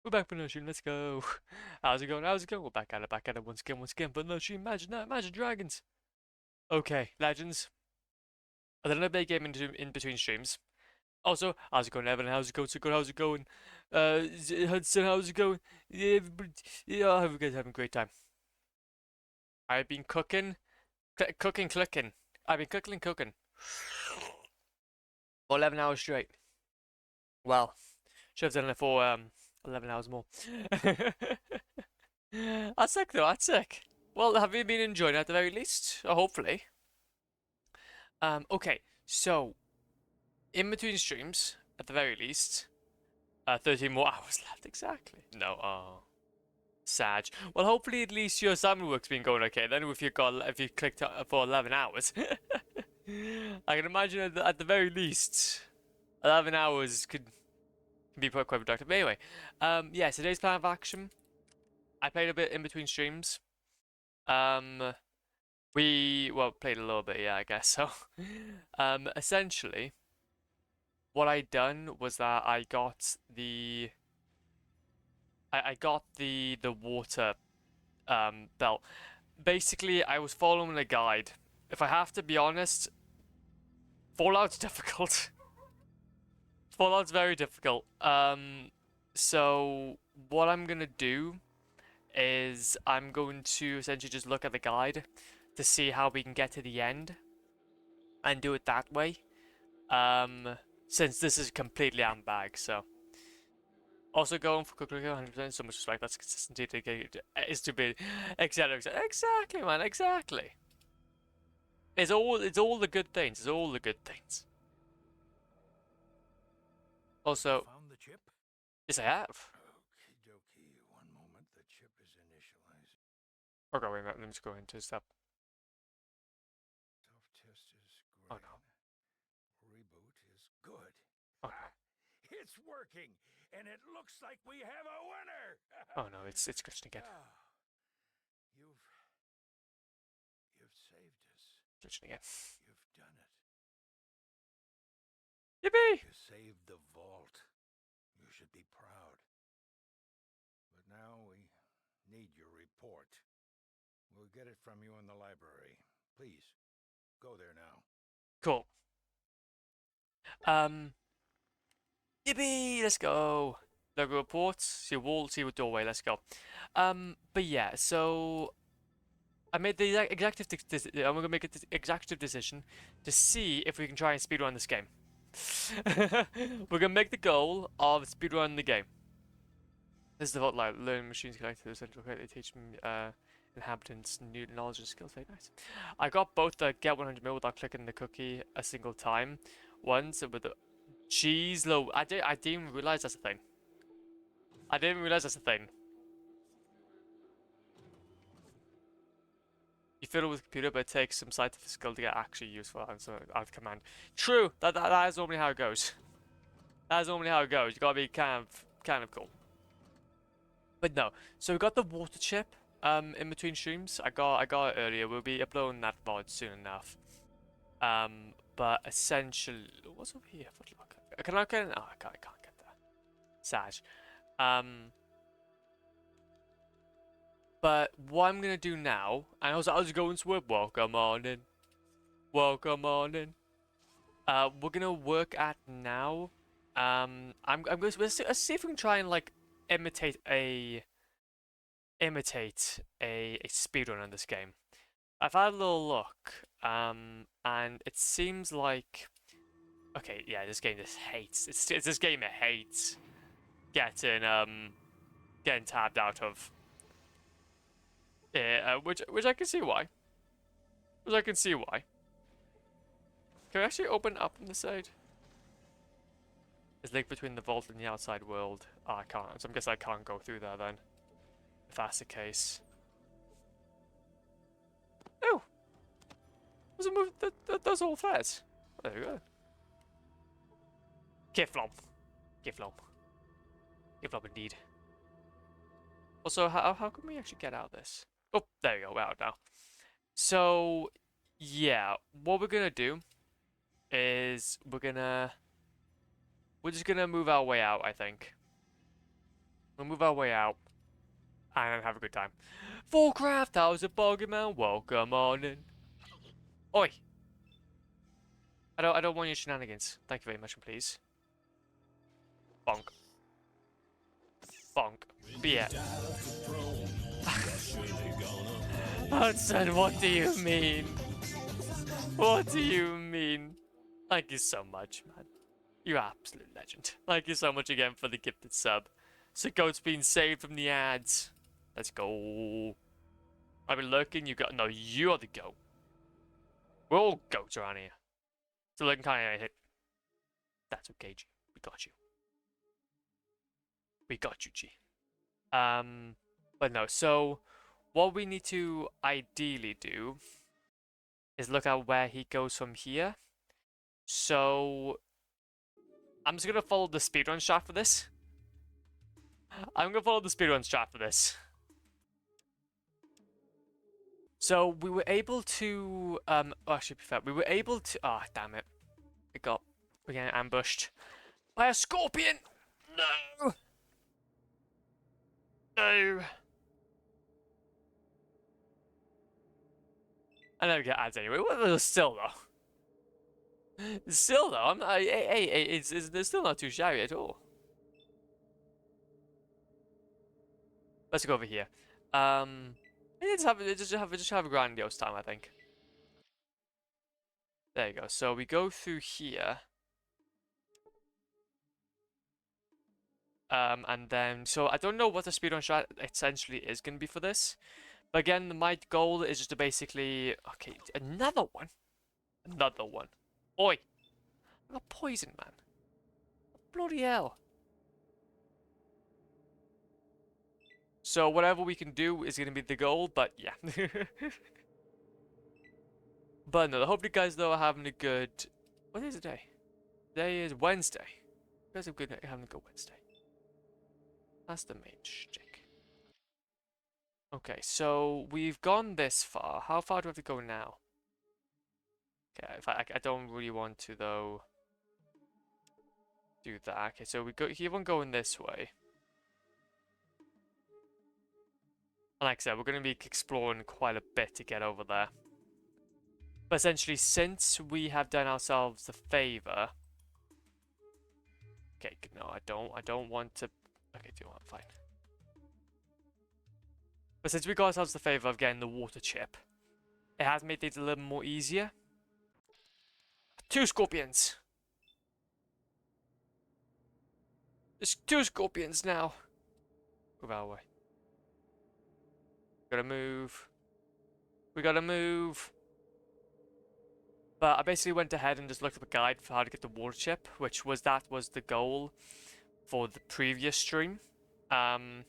We're back for another stream. Let's go. How's it going? How's it going? We're back at it once again. But another stream. Imagine that. Imagine dragons. Okay, legends. I did another big game in between streams. Also, how's it going, Evan? How's it going? So good. How's it going? Hudson, how's it going? Yeah, everybody. Yeah, I hope you guys having a great time. I've been cooking, clicking. I've been cooking and cooking for 11 hours straight. Well, should have done it for 11 hours more. That's sick though. That's sick. Well, have you been enjoying it at the very least? Or hopefully. Okay, so in between streams, at the very least, 13 more hours left exactly. No, oh, sad. Well, hopefully at least your summer work's been going okay. Then if you clicked for 11 hours, I can imagine at the very least, 11 hours could be quite productive. But anyway, yeah, today's plan of action. I played a bit in between streams. Um, well, played a little bit, yeah, I guess so. Essentially, what I done was that I got the water belt. Basically, I was following a guide. If I have to be honest, Fallout's difficult. Fallout's very difficult. So what I'm gonna do is I'm going to essentially just look at the guide to see how we can get to the end and do it that way. Since this is completely unbagged, so. Also going for quick 100%, so much respect, that's consistency to get is to be etc. Exactly, man, exactly. It's all the good things, it's all the good things. Also, Found the chip? yes I have. Okie dokie. One moment. The chip is initialized. Okay, wait a minute, let me just go into step. Self-test is Oh great. no. Reboot is good. Oh no. It's working, and it looks like we have a winner. Oh no, it's glitching again. Ah, you've saved us. Glitching again. You've done it. Yippee! You saved the vault. You should be proud. But now we need your report. We'll get it from you in the library. Please, go there now. Cool. Yippee! Let's go. Logo report. See a wall. See a doorway. Let's go. But yeah. So I made the I'm gonna make an executive decision to see if we can try and speedrun this game. We're gonna make the goal of speedrunning the game. This is the vote like learning machines connected to the central credit. They teach inhabitants new knowledge and skills. Very nice. I got both the get 100 mil without clicking the cookie a single time. Once with the cheese low. I didn't even realize that's a thing. I didn't realize that's a thing. You fiddle with the computer, but it takes some scientific skill to get actually useful out of command. True. That is normally how it goes. That is normally how it goes. You gotta be kind of cool. But no. So we got the water chip. In between streams, I got it earlier. We'll be uploading that VOD soon enough. But essentially, what's over here? Can I get? Oh, I can't get there. Sad. But what I'm gonna do now, and I was going to work. Welcome on in. Welcome on in. We're gonna work at now. I'm going to let's see if we can try and like imitate a speedrun in this game. I've had a little look, and it seems like okay, yeah, this game just hates. It's this game it hates getting tabbed out of. Yeah, which I can see why. Which I can see why. Can we actually open up on the side? There's link between the vault and the outside world. Oh, I can't. So I guess I can't go through there then. If that's the case. Oh! There's a move that does all that. There we go. Kiflom. Kiflom. Kiflom indeed. Also, how can we actually get out of this? Oh, there we go. We're out now. So, yeah. What we're gonna do is we're just gonna move our way out, I think. We'll move our way out and have a good time. Warcraft House of Bogeyman, welcome on in. Oi! I don't want your shenanigans. Thank you very much, please. Bonk. Bonk. Beer. Hudson, what do you mean? What do you mean? Thank you so much, man. You're an absolute legend. Thank you so much again for the gifted sub. So goat's been saved from the ads. Let's go. I've been lurking, you got no, you're the goat. We're all goats around here. So looking kinda hit. That's okay, G. We got you. We got you, G. But no, so what we need to ideally do is look at where he goes from here. So I'm just gonna follow the speedrun strat for this. I'm gonna follow the speedrun strat for this. So we were able to actually be fair, we were able to damn it. We're getting ambushed by a scorpion! No! No! I never get ads anyway. Well, still though. Still though, it's still not too shabby at all. Let's go over here. Just have a grandiose time, I think. There you go. So we go through here. And then, so I don't know what the speedrun strat essentially is going to be for this. But again, my goal is just to basically... Okay, another one? Another one. Oi! I got poisoned, man. Bloody hell. So whatever we can do is going to be the goal, but yeah. But no, I hope you guys though are having a good... What is today? Today is Wednesday. You guys have having a good Wednesday. That's the main shtick. Okay, so we've gone this far. How far do we have to go now? Okay, I don't really want to though do that. Okay, so we keep on going this way. And like I said, we're going to be exploring quite a bit to get over there. But essentially, since we have done ourselves the favor... Okay, no, I don't want to... Okay, do you know what? Fine. But since we got ourselves the favor of getting the water chip, it has made things a little more easier. 2 scorpions! There's 2 scorpions now! Move our way. Gotta move. We gotta move. But I basically went ahead and just looked up a guide for how to get the water chip, which was the goal for the previous stream. That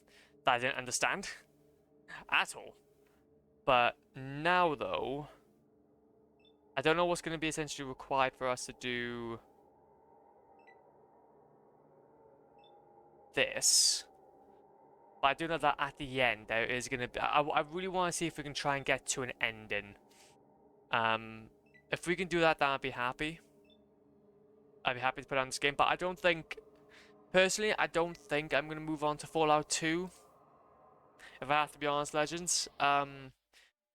I didn't understand at all. But now though, I don't know what's going to be essentially required for us to do this. But I do know that at the end there is going to be... I really want to see if we can try and get to an ending. If we can do that, then I'd be happy. I'd be happy to put on this game. But I don't think... Personally, I don't think I'm going to move on to Fallout 2. If I have to be honest, Legends. I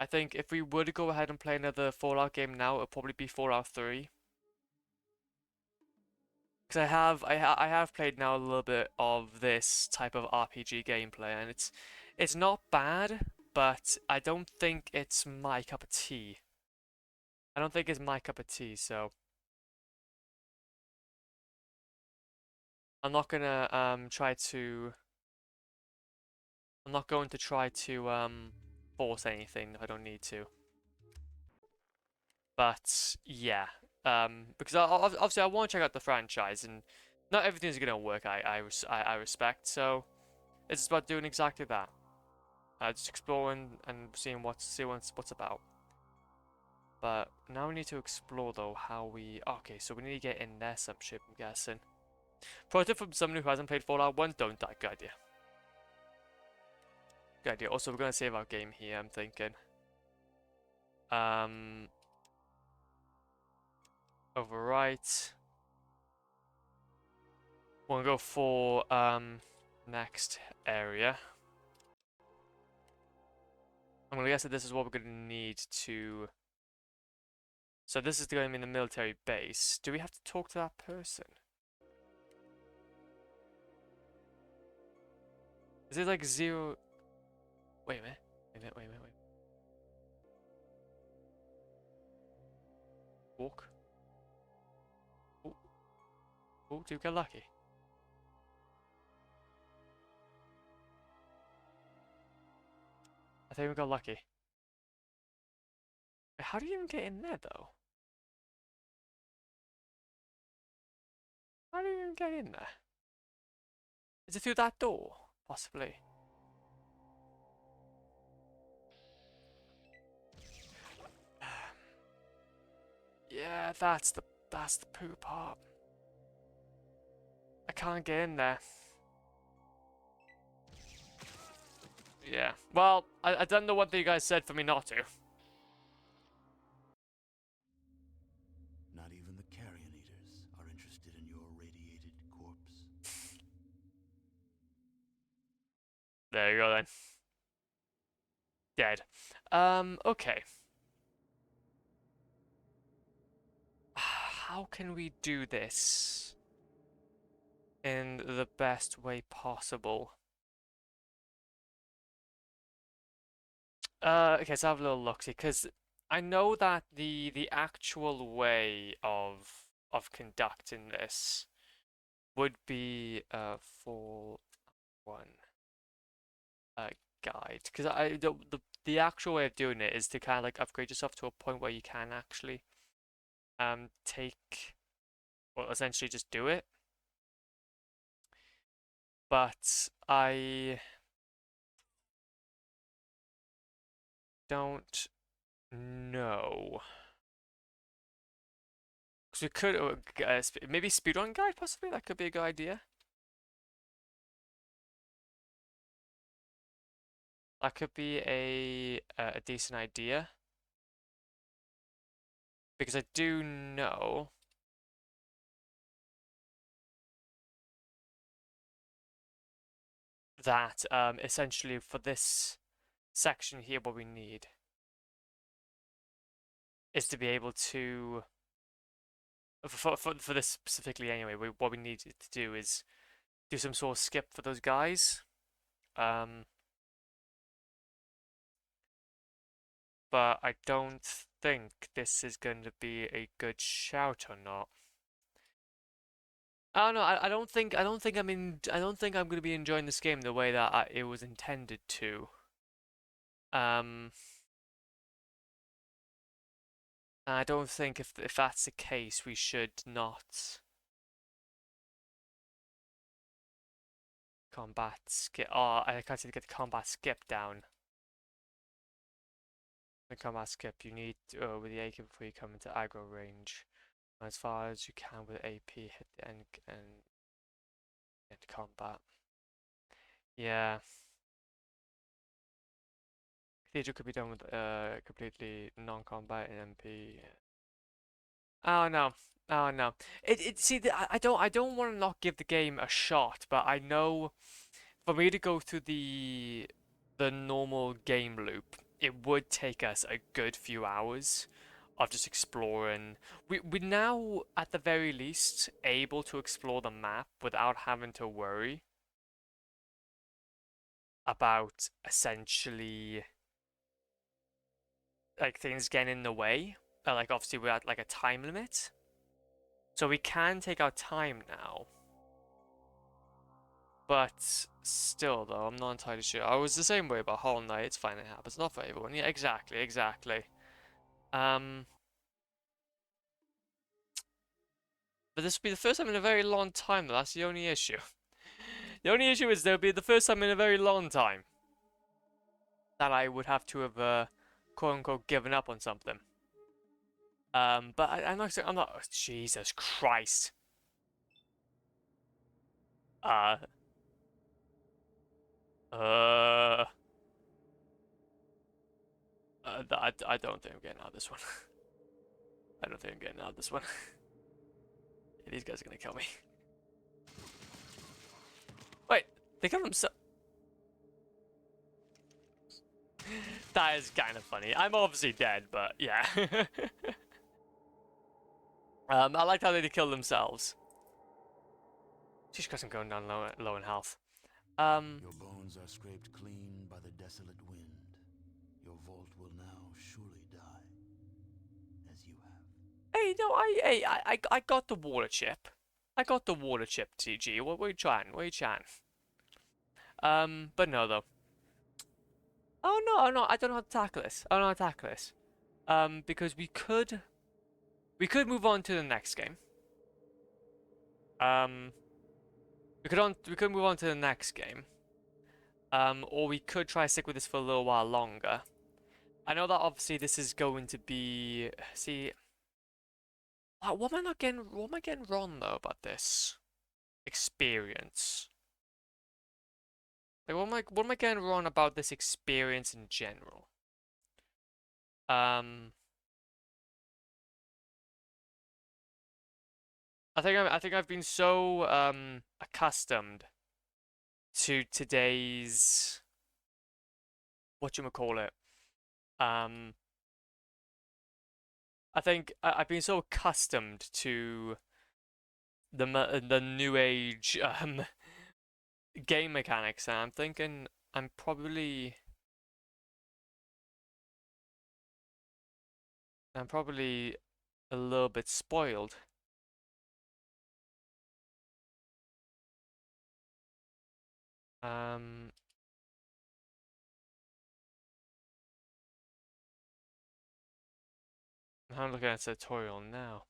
think if we were to go ahead and play another Fallout game now, it'll probably be Fallout 3. Because I have played now a little bit of this type of RPG gameplay, and it's not bad, but I don't think it's my cup of tea. I don't think it's my cup of tea, so I'm not gonna try to... I'm not going to try to force anything if I don't need to. But yeah, because obviously I want to check out the franchise, and not everything's gonna work. I respect, so it's just about doing exactly that. Just exploring and seeing what's about. But now we need to explore though how we... Okay, so we need to get in there some ship, I'm guessing. Pro tip from someone who hasn't played Fallout 1, don't die. Good idea. Good idea. Also, we're gonna save our game here, I'm thinking. Overwrite. We'll go for next area. I'm gonna guess that this is what we're gonna need to... So this is going to be in the military base. Do we have to talk to that person? Is it like 0... Wait a minute. Wait a minute, wait a minute, wait. Walk. Oh, oh, do we get lucky? I think we got lucky. Wait, how do you even get in there, though? How do you even get in there? Is it through that door? Possibly. Yeah, that's the poo part. I can't get in there. Yeah. Well, I don't know what you guys said for me not to. Not even the carrion eaters are interested in your radiated corpse. There you go then. Dead. Okay. How can we do this in the best way possible? Okay, so have a little look, because I know that the actual way of conducting this would be full one guide, because the actual way of doing it is to kind of like upgrade yourself to a point where you can actually take, well, essentially just do it. But I don't know. Because we could, maybe speedrun guide, possibly? That could be a good idea. That could be a decent idea. Because I do know that essentially for this section here, what we need is to be able to, for this specifically anyway, what we need to do is do some sort of skip for those guys. But I don't think this is going to be a good shout or not. I don't know. I don't think I'm going to be enjoying this game the way that it was intended to. I don't think if that's the case, we should not combat skip. Oh, I can't seem to get the combat skip down. The combat skip, you need with the AK before you come into aggro range. As far as you can with AP, hit the end and end combat. Yeah. Cathedral could be done with completely non-combat in MP. Oh no. Oh no. See, I don't want to not give the game a shot, but I know for me to go through the normal game loop, it would take us a good few hours of just exploring. We're now at the very least able to explore the map without having to worry about essentially like things getting in the way. Like obviously we're at like a time limit, so we can take our time now. But still, though, I'm not entirely sure. I was the same way about Hollow Knight. It's fine, it happens. Not for everyone. Yeah, exactly, exactly. But this will be the first time in a very long time, though. That's the only issue. The only issue is there'll be the first time in a very long time that I would have to have, quote-unquote, given up on something. But I'm not. Oh, Jesus Christ. I don't think I'm getting out of this one. I don't think I'm getting out of this one. Yeah, these guys are gonna kill me. Wait, They kill themselves. That is kind of funny. I'm obviously dead, but yeah. I like how they kill themselves. Just because I'm going down low in health. Your bones are scraped clean by the desolate wind. Your vault will now surely die, as you have. Hey, no, I got the water chip. I got the water chip, TG. What are you trying? What are you trying? But no, though. Oh, no, no, I don't know how to tackle this. I don't know how to tackle this. Because we could move on to the next game. We could move on to the next game. Or we could try to stick with this for a little while longer. I know that obviously this is going to be, see, what am I getting wrong though about this experience? Like, what am I getting wrong about this experience in general? I think I've been so accustomed to today's whatchamacallit. I think I've been so accustomed to the new age game mechanics, and I'm thinking I'm probably a little bit spoiled. I'm looking at the tutorial now.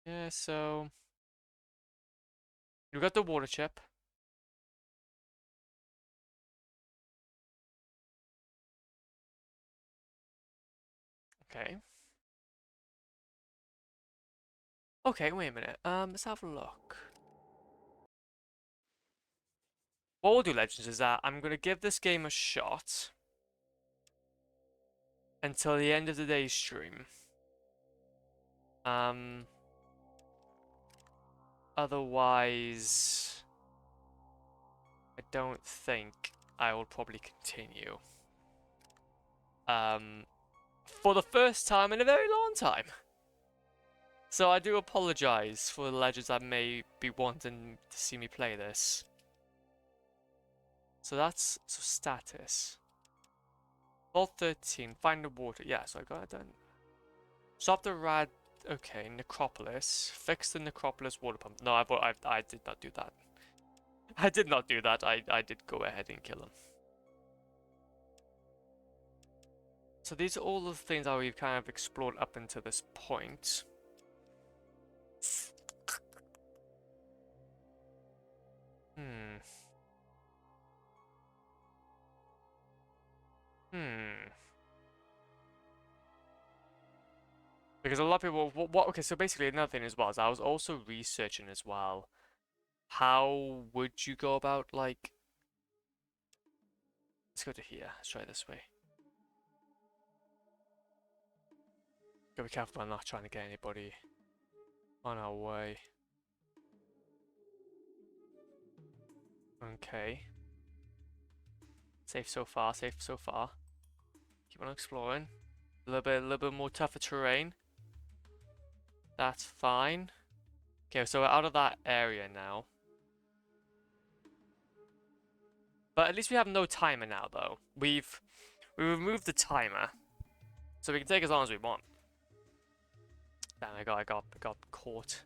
Yeah, so you got the water chip. Okay. Okay, wait a minute. Let's have a look. What we'll do, Legends, is that I'm gonna give this game a shot until the end of the day's stream. Otherwise, I don't think I will probably continue. For the first time in a very long time. So I do apologize for the legends that may be wanting to see me play this. So that's status. Vault 13, find the water. Yeah, so I got it done. Stop the rad. Okay, Necropolis. Fix the Necropolis water pump. No, I did not do that. I did not do that. I did go ahead and kill him. So these are all the things that we've kind of explored up until this point. Because a lot of people, okay, so basically another thing as well is I was also researching as well. How would you go about, like, let's go to here, let's try this way. Gotta be careful about not trying to get anybody on our way. Okay. Safe so far, safe so far. Keep on exploring. A little bit more tougher terrain. That's fine. Okay, so we're out of that area now. But at least we have no timer now, though. We removed the timer, so we can take as long as we want. Damn, I got caught.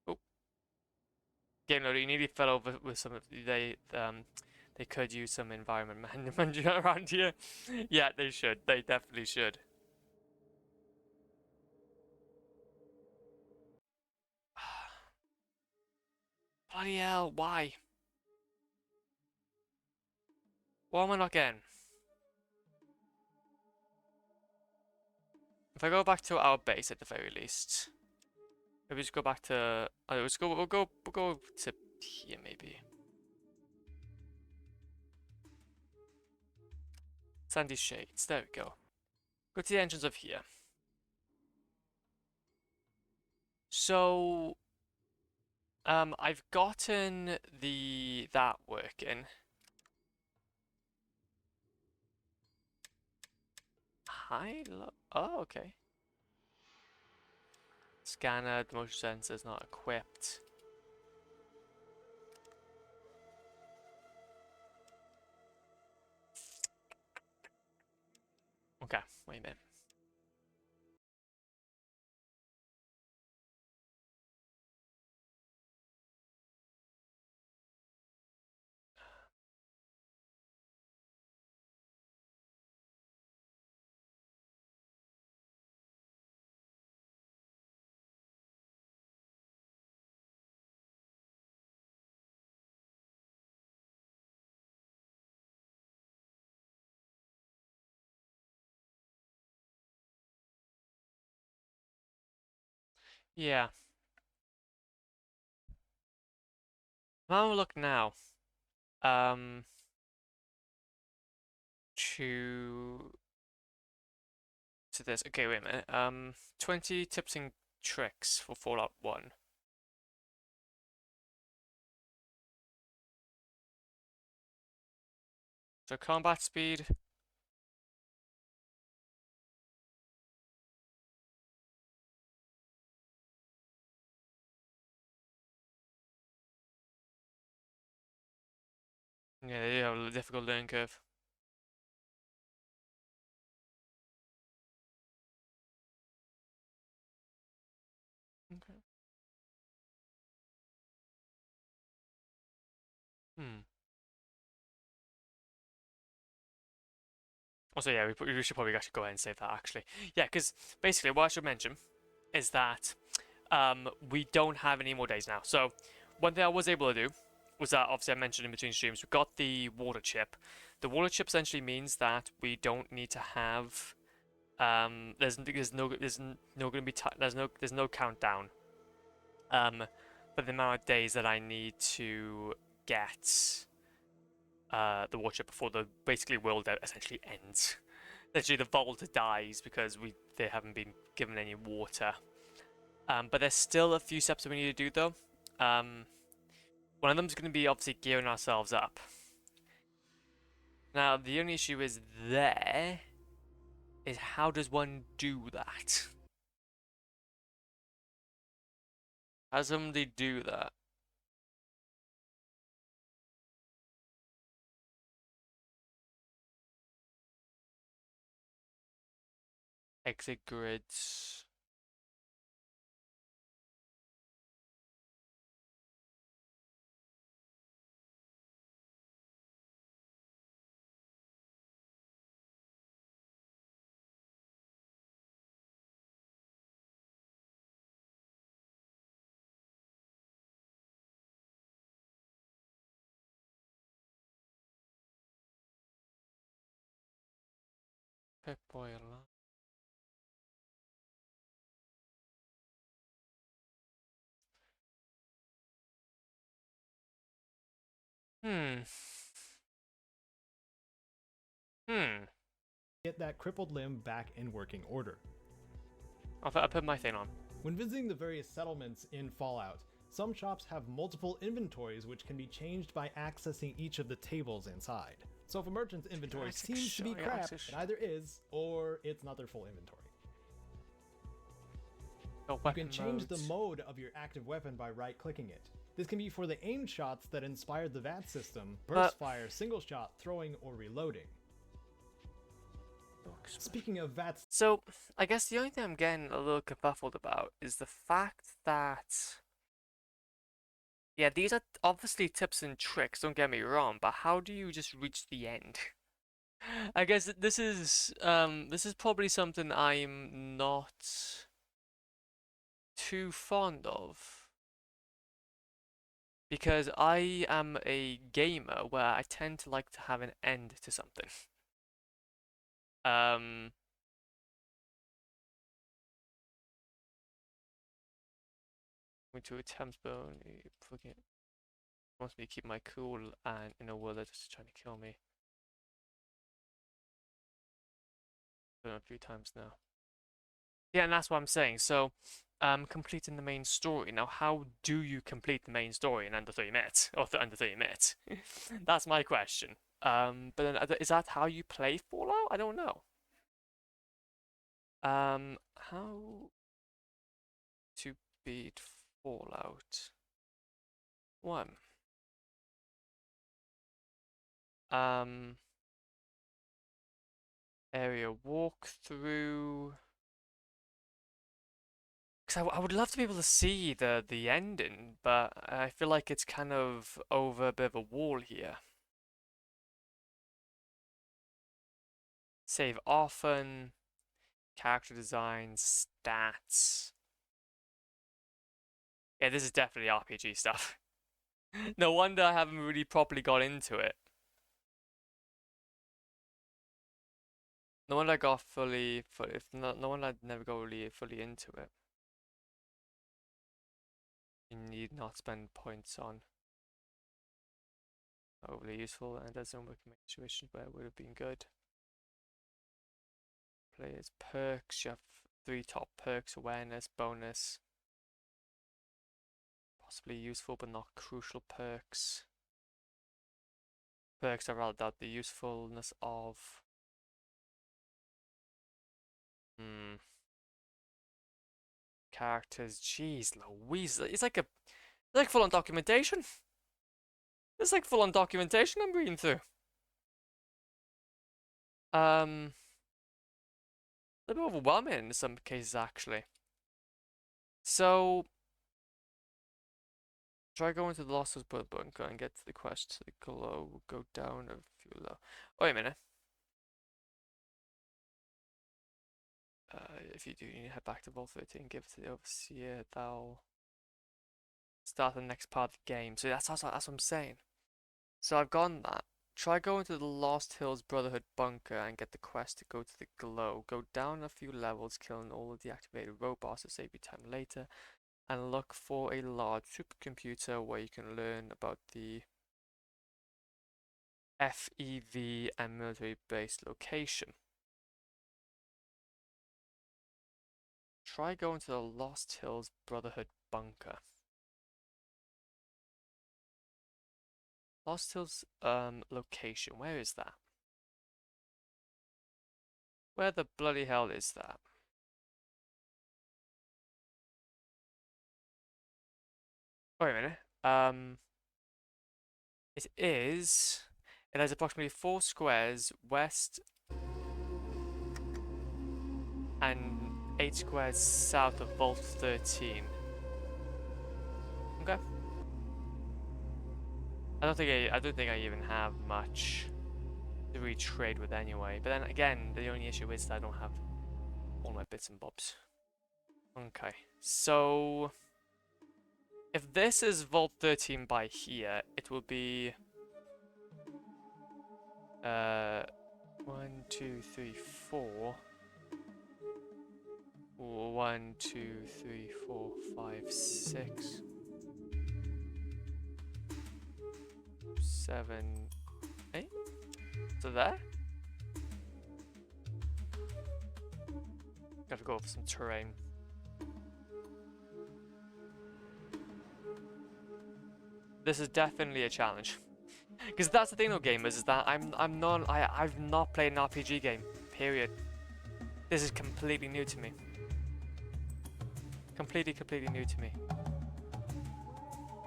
Oh, game loader, you nearly fell over with some of they could use some environment management around here. Yeah, they should. They definitely should. Bloody hell! Why? Why am I not getting? If I go back to our base at the very least, maybe just go back to. We'll go to here maybe. Sandy Shades. There we go. Go to the entrance of here. So, I've gotten that working. High, low. Oh, okay. Scanner, the motion sensor is not equipped. Okay, wait a minute. Yeah. I'll have a look now. Um, to this. Okay, wait a minute. 20 tips and tricks for Fallout 1. So combat speed. Yeah, they have a difficult learning curve. Okay. Hmm. Also, yeah, we should probably actually go ahead and save that actually. Yeah, because basically what I should mention is that we don't have any more days now. So one thing I was able to do was that obviously I mentioned in between streams we got the water chip. The water chip essentially means that we don't need to have there's no going to be there's no countdown for the amount of days that I need to get the water chip before the basically world essentially ends. Literally, the vault dies because they haven't been given any water. But there's still a few steps that we need to do though. One of them is going to be obviously gearing ourselves up. Now the only issue is how does one do that? How does somebody do that? Exit grids. Pip-Boy alarm. Hmm. Hmm. Get that crippled limb back in working order. I'll put my thing on. When visiting the various settlements in Fallout, some shops have multiple inventories which can be changed by accessing each of the tables inside. So if a merchant's inventory seems to be crap, it either is, or it's not their full inventory. You can change the mode of your active weapon by right-clicking it. This can be for the aimed shots that inspired the VAT system, burst fire, single shot, throwing, or reloading. Speaking of VATs... So, I guess the only thing I'm getting a little kerfuffled about is the fact that... Yeah, these are obviously tips and tricks, don't get me wrong, but how do you just reach the end? I guess this is probably something I'm not too fond of. Because I am a gamer where I tend to like to have an end to something. Going to a Thames bone, wants me to keep my cool and in a world that's just trying to kill me. Done it a few times now. Yeah, and that's what I'm saying. So, completing the main story. Now, how do you complete the main story in under 3 minutes? Or under 3 minutes? That's my question. But then, is that how you play Fallout? I don't know. How to beat Fallout 1. Area walkthrough. Because I would love to be able to see the ending, but I feel like it's kind of over a bit of a wall here. Save often. Character design, stats. Yeah, this is definitely RPG stuff. No wonder I haven't really properly got into it. No wonder I got no wonder I'd never got really fully into it. You need not spend points on. Overly useful, and it doesn't work in situations where it would have been good. Players perks, you have 3 top perks: awareness, bonus. Possibly useful but not crucial perks. Perks I rather doubt the usefulness of. Characters, jeez Louise, it's like full on documentation. It's like full on documentation I'm reading through. A bit overwhelming in some cases actually. So try going to the Lost Hills bunker and get to the quest to the glow. Go down a few low. Wait a minute. If you do, you need to head back to Vault 13, give it to the Overseer, they'll start the next part of the game. So that's what I'm saying. So I've gone that. Try going to the Lost Hills Brotherhood bunker and get the quest to go to the glow. Go down a few levels, killing all of the activated robots to save you time later. And look for a large supercomputer where you can learn about the FEV and military base location. Try going to the Lost Hills Brotherhood bunker. Lost Hills location, where is that? Where the bloody hell is that? Wait a minute. It has approximately 4 squares west and 8 squares south of Vault 13. Okay. I don't think I even have much to retrade with anyway. But then again, the only issue is that I don't have all my bits and bobs. Okay, so if this is Vault 13 by here, it will be 1, 2, 3, 4. 1, 2, 3, 4, 5, 6, 7, 8. So there. Gotta go over some terrain. This is definitely a challenge. Because that's the thing though, gamers, is that I've not played an RPG game. Period. This is completely new to me. Completely new to me.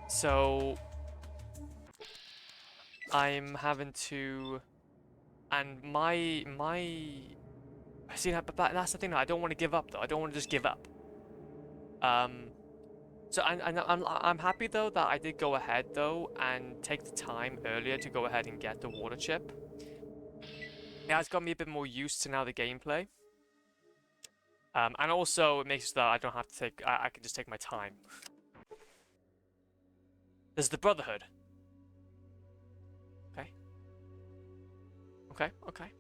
So I'm having to, and my see that, but that's the thing though, I don't want to give up though. I don't want to just give up. So I'm happy though that I did go ahead though and take the time earlier to go ahead and get the water chip. Yeah, it's got me a bit more used to now the gameplay. And also it makes it so that I don't have to take, I can just take my time. There's the Brotherhood. Okay. Okay.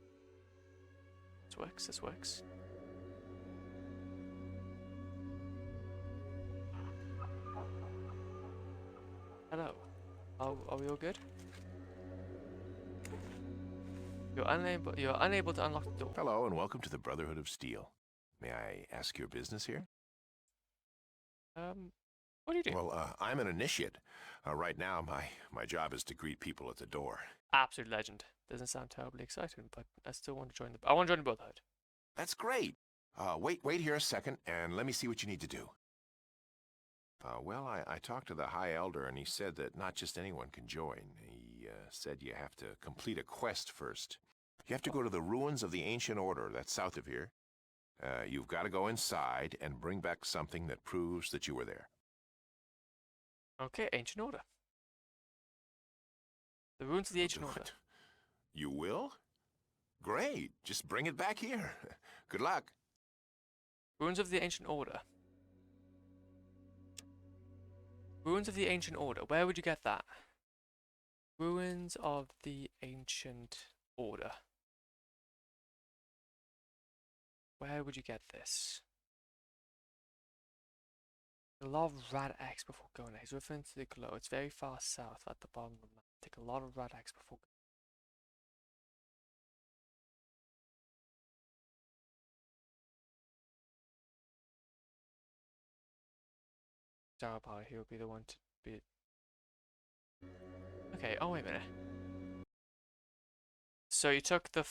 This works. Hello. Are we all good? You're unable to unlock the door. Hello and welcome to the Brotherhood of Steel. May I ask your business here? What do you do? Well, I'm an initiate. Right now, my job is to greet people at the door. Absolute legend. Doesn't sound terribly exciting, but I still want to join I want to join the Brotherhood. That's great. Wait here a second, and let me see what you need to do. Well, I talked to the High Elder, and he said that not just anyone can join. He said you have to complete a quest first. You have to go to the ruins of the Ancient Order, that's south of here. You've got to go inside and bring back something that proves that you were there. Okay, Ancient Order. The ruins of the Ancient Order. You will? Great. Just bring it back here. Good luck. Ruins of the Ancient Order. Ruins of the Ancient Order. Where would you get that? Ruins of the Ancient Order. Where would you get this? A lot of Rad X before going there. He's referring to the glow. It's very far south at the bottom of the map. Take a lot of Rad X before going. Star Power, he would be the one to be. Okay, oh wait a minute. So you took the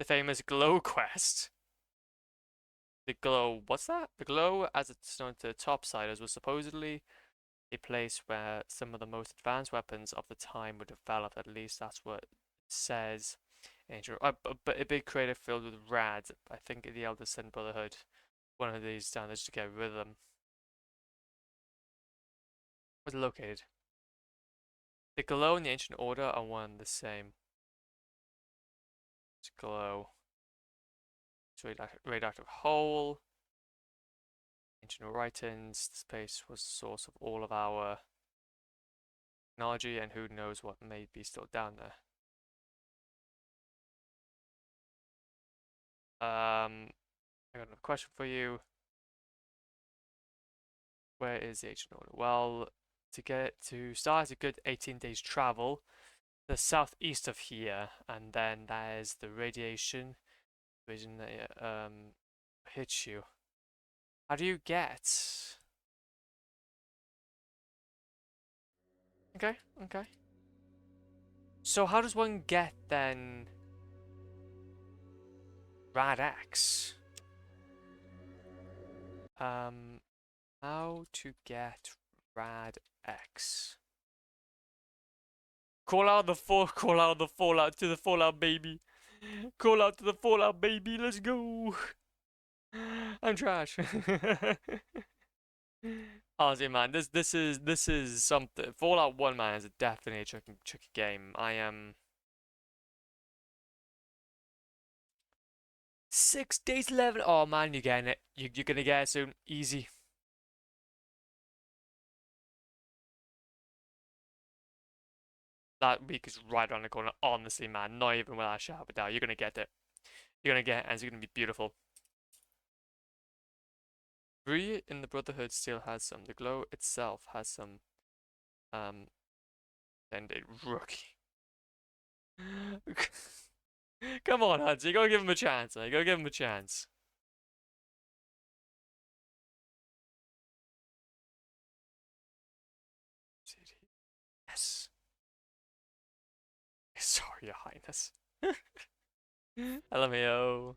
famous glow quest. The glow, what's that? The glow, as it's known to topsiders, was supposedly a place where some of the most advanced weapons of the time were developed. At least that's what it says. But a big crater filled with rads. I think the Elder sent Brotherhood one of these down there just to get rid of them. Where's it located? The glow and the Ancient Order are one and the same. It's glow. It's radioactive hole. Ancient writings. This place was the source of all of our technology, and who knows what may be still down there. I got another question for you. Where is the Ancient Order? Well, to start, it's a good 18 days travel the southeast of here, and then there's the radiation vision that hits you. How do you get? Okay. So how does one get then Rad X? How to get Rad X? Call out the Fallout to the Fallout baby. Call out to the Fallout baby, let's go. I'm trash. Honestly, man, this is something. Fallout 1, man, is definitely a tricky game. I am 6 days 11. Oh man, you're getting it. You're gonna get it soon. Easy. That week is right around the corner. Honestly, man, not even without a shadow of a doubt, you're gonna get it. You're gonna get it, and it's gonna be beautiful. Bree in the Brotherhood still has some. The glow itself has some. Then a rookie. Come on, Hudson, you gotta give him a chance. You gotta give him a chance. Yes. Sorry, Your Highness. LMAO.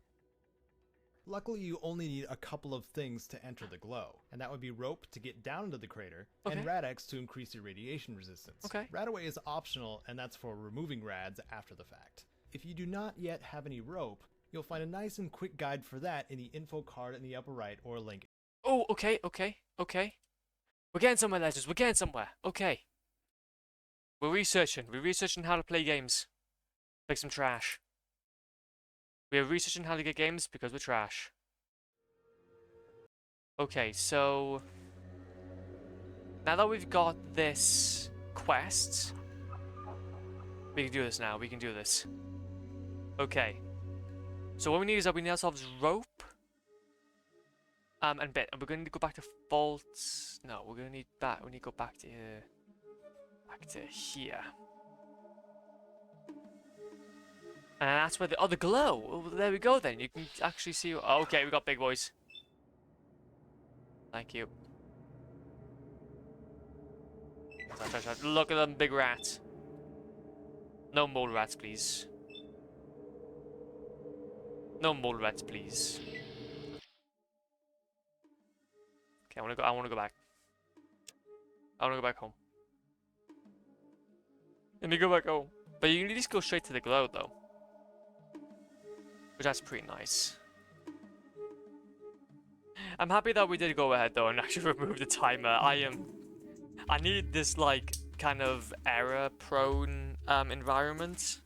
Luckily, you only need a couple of things to enter the glow, and that would be rope to get down into the crater, and Rad-X to increase your radiation resistance. Radaway is optional, and that's for removing rads after the fact. If you do not yet have any rope, you'll find a nice and quick guide for that in the info card in the upper right or link. Oh, okay. We're getting somewhere, Legends. We're getting somewhere. Okay. We're researching how to play games. Like some trash. We are researching how to get games because we're trash. Okay, so now that we've got this quest, we can do this now. We can do this. Okay. So what we need is we need ourselves rope. And bit. And we're going to need to go back to vaults. No, we're going to need that. We need to go back to here. Back to here. And that's where the glow. Oh, there we go then. You can actually see. Oh, okay, we got big boys. Thank you. Look at them big rats. No mole rats, please. No mole rats, please. Okay, I want to go back. I want to go back home. Let me go back home. But you can at least go straight to the glow, though. Which that's pretty nice. I'm happy that we did go ahead, though, and actually remove the timer. I need this, like, kind of error-prone environment.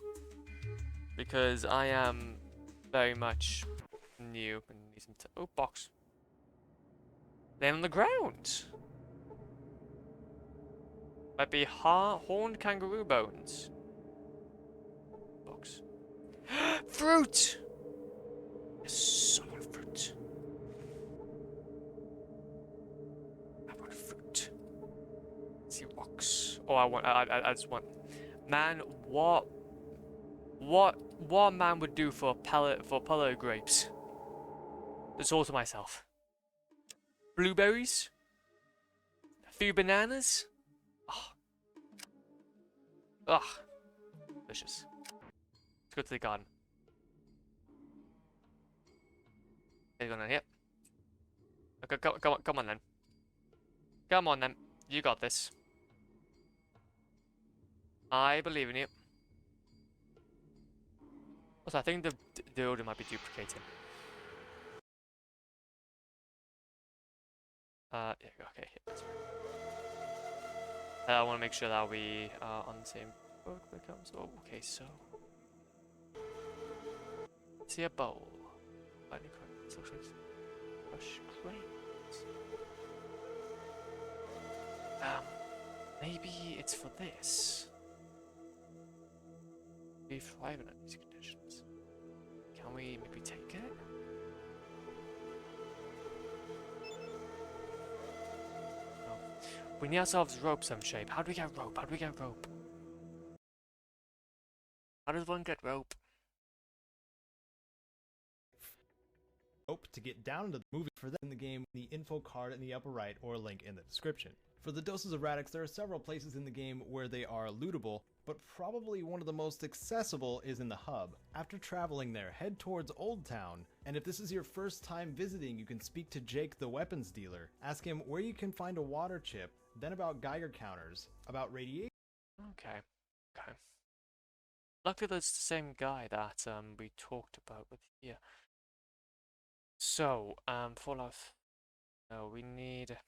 Because I am very much new. And need some oh, box. Laying on the ground. Might be horned kangaroo bones. Box. Fruit! Yes, so much fruit. I want fruit. Let's see box. Oh, I just want. Man, what man would do for pellet grapes? That's all to myself. Blueberries? A few bananas? Ugh. Delicious. Let's go to the garden. There you go, then. Yep. Okay, come on then. Come on then. You got this. I believe in you. Also, I think the order might be duplicating. Yeah, okay, that's right. I want to make sure that we are on the same book when it comes. Oh, okay, so. See a bowl. Brush grains. Maybe it's for this. We thrive under these conditions. Can we maybe take it? No. We need ourselves rope some shape. How do we get rope? How do we get rope? How does one get rope? Rope to get down into the movie for that in the game, the info card in the upper right or link in the description. For the doses of Radix, there are several places in the game where they are lootable, but probably one of the most accessible is in the hub. After traveling there, head towards Old Town, and if this is your first time visiting, you can speak to Jake the weapons dealer, ask him where you can find a water chip, then about Geiger counters, about radiation. Okay. Luckily that's the same guy that we talked about with here. So, Fallout. No, we need.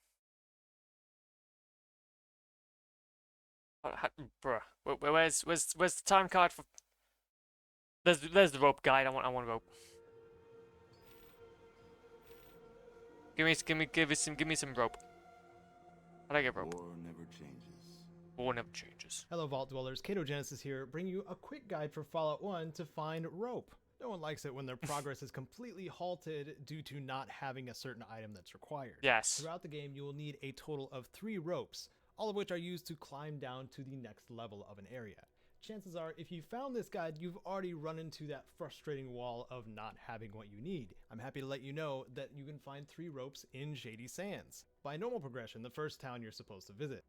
Bruh, where's the time card for? There's the rope guide. I want rope. Give me some rope. How do I get rope? War never changes. War never changes. Hello Vault Dwellers, Kato Genesis here, bringing you a quick guide for Fallout 1 to find rope. No one likes it when their progress is completely halted due to not having a certain item that's required. Yes. Throughout the game, you will need a total of 3 ropes, all of which are used to climb down to the next level of an area. Chances are, if you found this guide, you've already run into that frustrating wall of not having what you need. I'm happy to let you know that you can find 3 ropes in Shady Sands. By normal progression, the first town you're supposed to visit.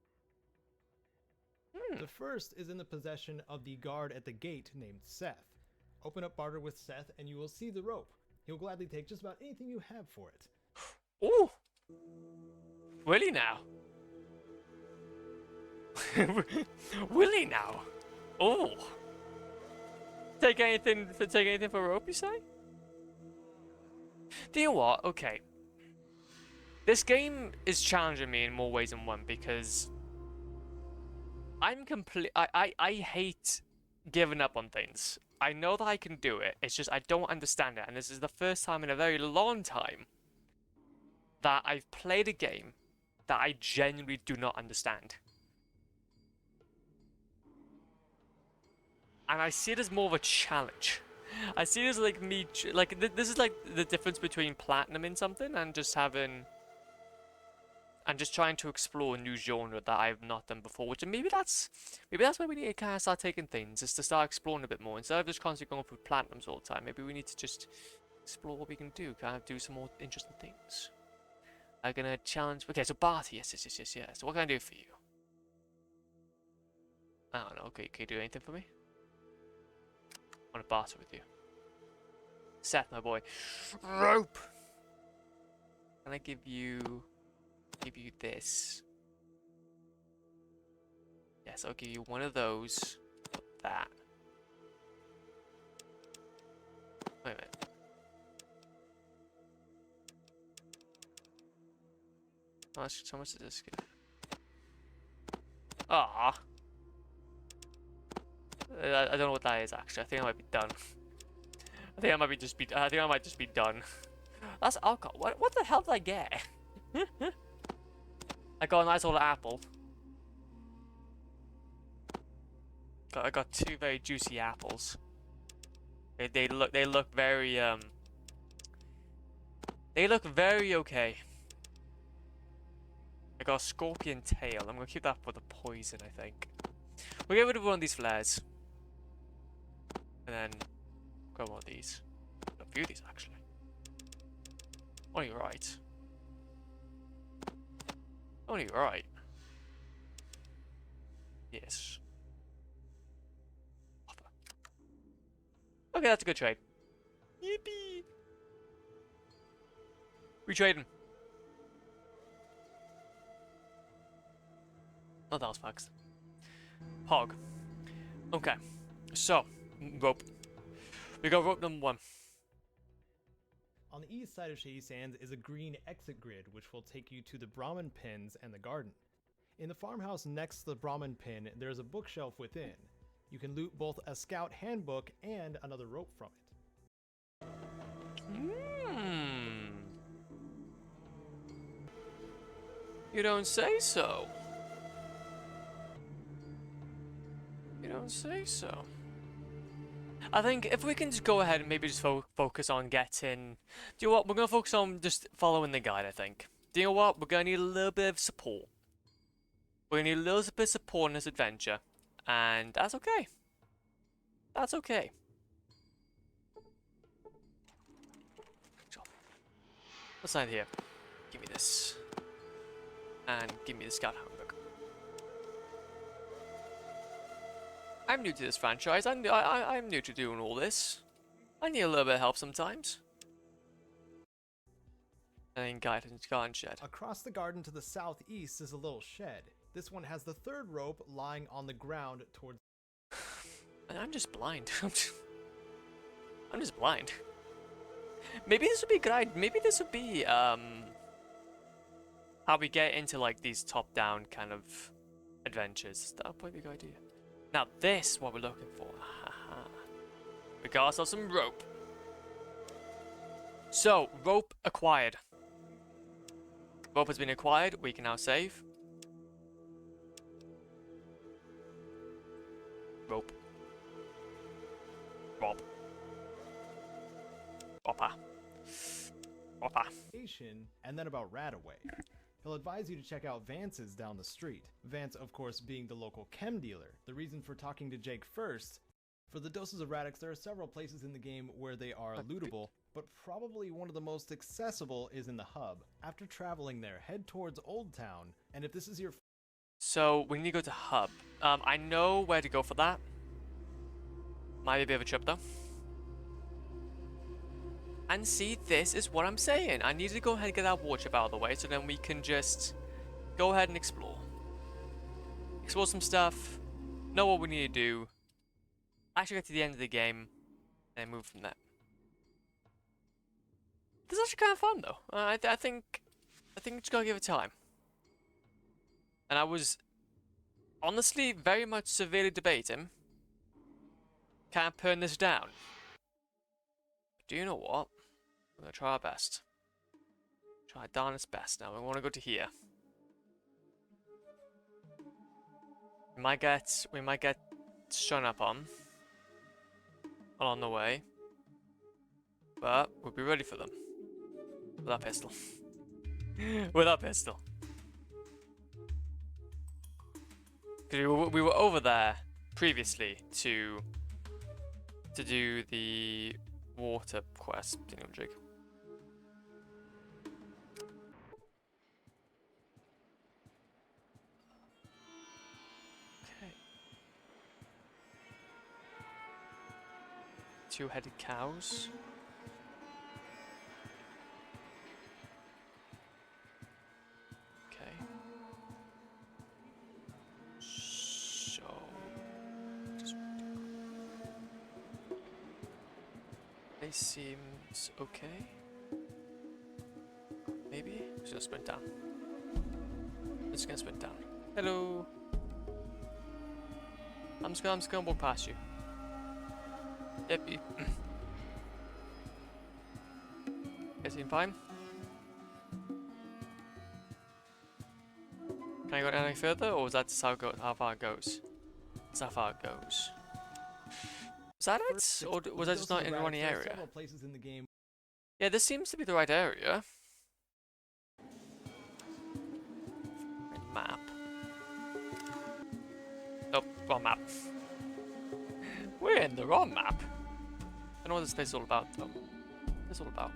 The first is in the possession of the guard at the gate named Seth. Open up barter with Seth and you will see the rope. He'll gladly take just about anything you have for it. Ooh! Will he now? Will he now? Oh! Take anything for rope, you say? Do you know what? Okay. This game is challenging me in more ways than one because I hate giving up on things. I know that I can do it, it's just I don't understand it, and this is the first time in a very long time that I've played a game that I genuinely do not understand. And I see it as more of a challenge. I see it as like me, like this is like the difference between platinum in something and just having and just trying to explore a new genre that I've not done before. Which maybe that's where we need to kind of start taking things, is to start exploring a bit more instead of just constantly going through platinums all the time. Maybe we need to just explore what we can do, kind of do some more interesting things. I'm gonna challenge. Okay, so Barty, yes. So what can I do for you? I don't know. Okay, can you do anything for me? I want to barter with you. Seth, my boy. Rope. Can I give you this? Yes, I'll give you one of those. That. Wait a minute. How much does this give? Ah. I don't know what that is actually. I think I might be done. I think I might just be done. That's alcohol. What the hell did I get? I got a nice little apple. I got 2 very juicy apples. They look very they look very okay. I got a scorpion tail. I'm gonna keep that for the poison, I think. We'll get rid of one of these flares. And then grab one of these. A few of these actually. Only right. Only right. Yes. Offer. Okay, that's a good trade. Yippee! We trading. Nothing else, Max. Hog. Okay. So, rope. We got rope number 1. On the east side of Shady Sands is a green exit grid which will take you to the Brahmin pins and the garden. In the farmhouse next to the Brahmin pin, there is a bookshelf within. You can loot both a scout handbook and another rope from it. You don't say so. You don't say so. I think if we can just go ahead and maybe just focus on getting... Do you know what? We're going to focus on just following the guide, I think. Do you know what? We're going to need a little bit of support. We're going to need a little bit of support in this adventure. And that's okay. That's okay. What's that here? Give me this. And give me the scout handbook. I'm new to this franchise. I'm new to doing all this. I need a little bit of help sometimes. And then guidance garden shed. Across the garden to the southeast is a little shed. This one has the 3rd rope lying on the ground towards... I'm just blind. I'm just blind. Maybe this would be a good idea. Maybe this would be how we get into like these top-down kind of adventures. That would probably be a good idea. Now this is what we're looking for. We got ourselves some rope. So, rope acquired. Rope has been acquired. We can now save. Rope. Rob. Oppa. Oppa. And then about Radaway. He'll advise you to check out Vance's down the street. Vance, of course, being the local chem dealer. The reason for talking to Jake first, for the doses of Radix, there are several places in the game where they are lootable, but probably one of the most accessible is in the hub. After traveling there, head towards Old Town, and if this is your... So, we need to go to hub. I know where to go for that. Might be a bit of a trip though. And see, this is what I'm saying. I need to go ahead and get that war chip out of the way so then we can just go ahead and explore. Explore some stuff, know what we need to do, actually get to the end of the game, and move from there. This is actually kind of fun though. I think we just gotta give it time. And I was honestly very much severely debating, can I turn this down? Do you know what? We're gonna try our best. Try darn its best now. We want to go to here. We might get shown up on along the way, but we'll be ready for them with our pistol. With our pistol. We were over there previously to do the water quest thingamajig. Okay. Two-headed cows. Okay. So just it seems okay. Maybe I'm just gonna sprint down. I'm just gonna sprint down. Hello. I'm just gonna walk past you. Yep. You guys seem fine. Can I go down any further, or is that just how far it goes? That's how far it goes. Was that it? Or was I just not in one area? Several places in the game. Yeah, this seems to be the right area. Map. Oh, wrong map. We're in the wrong map. I don't know what this place is all about, though. What's this all about?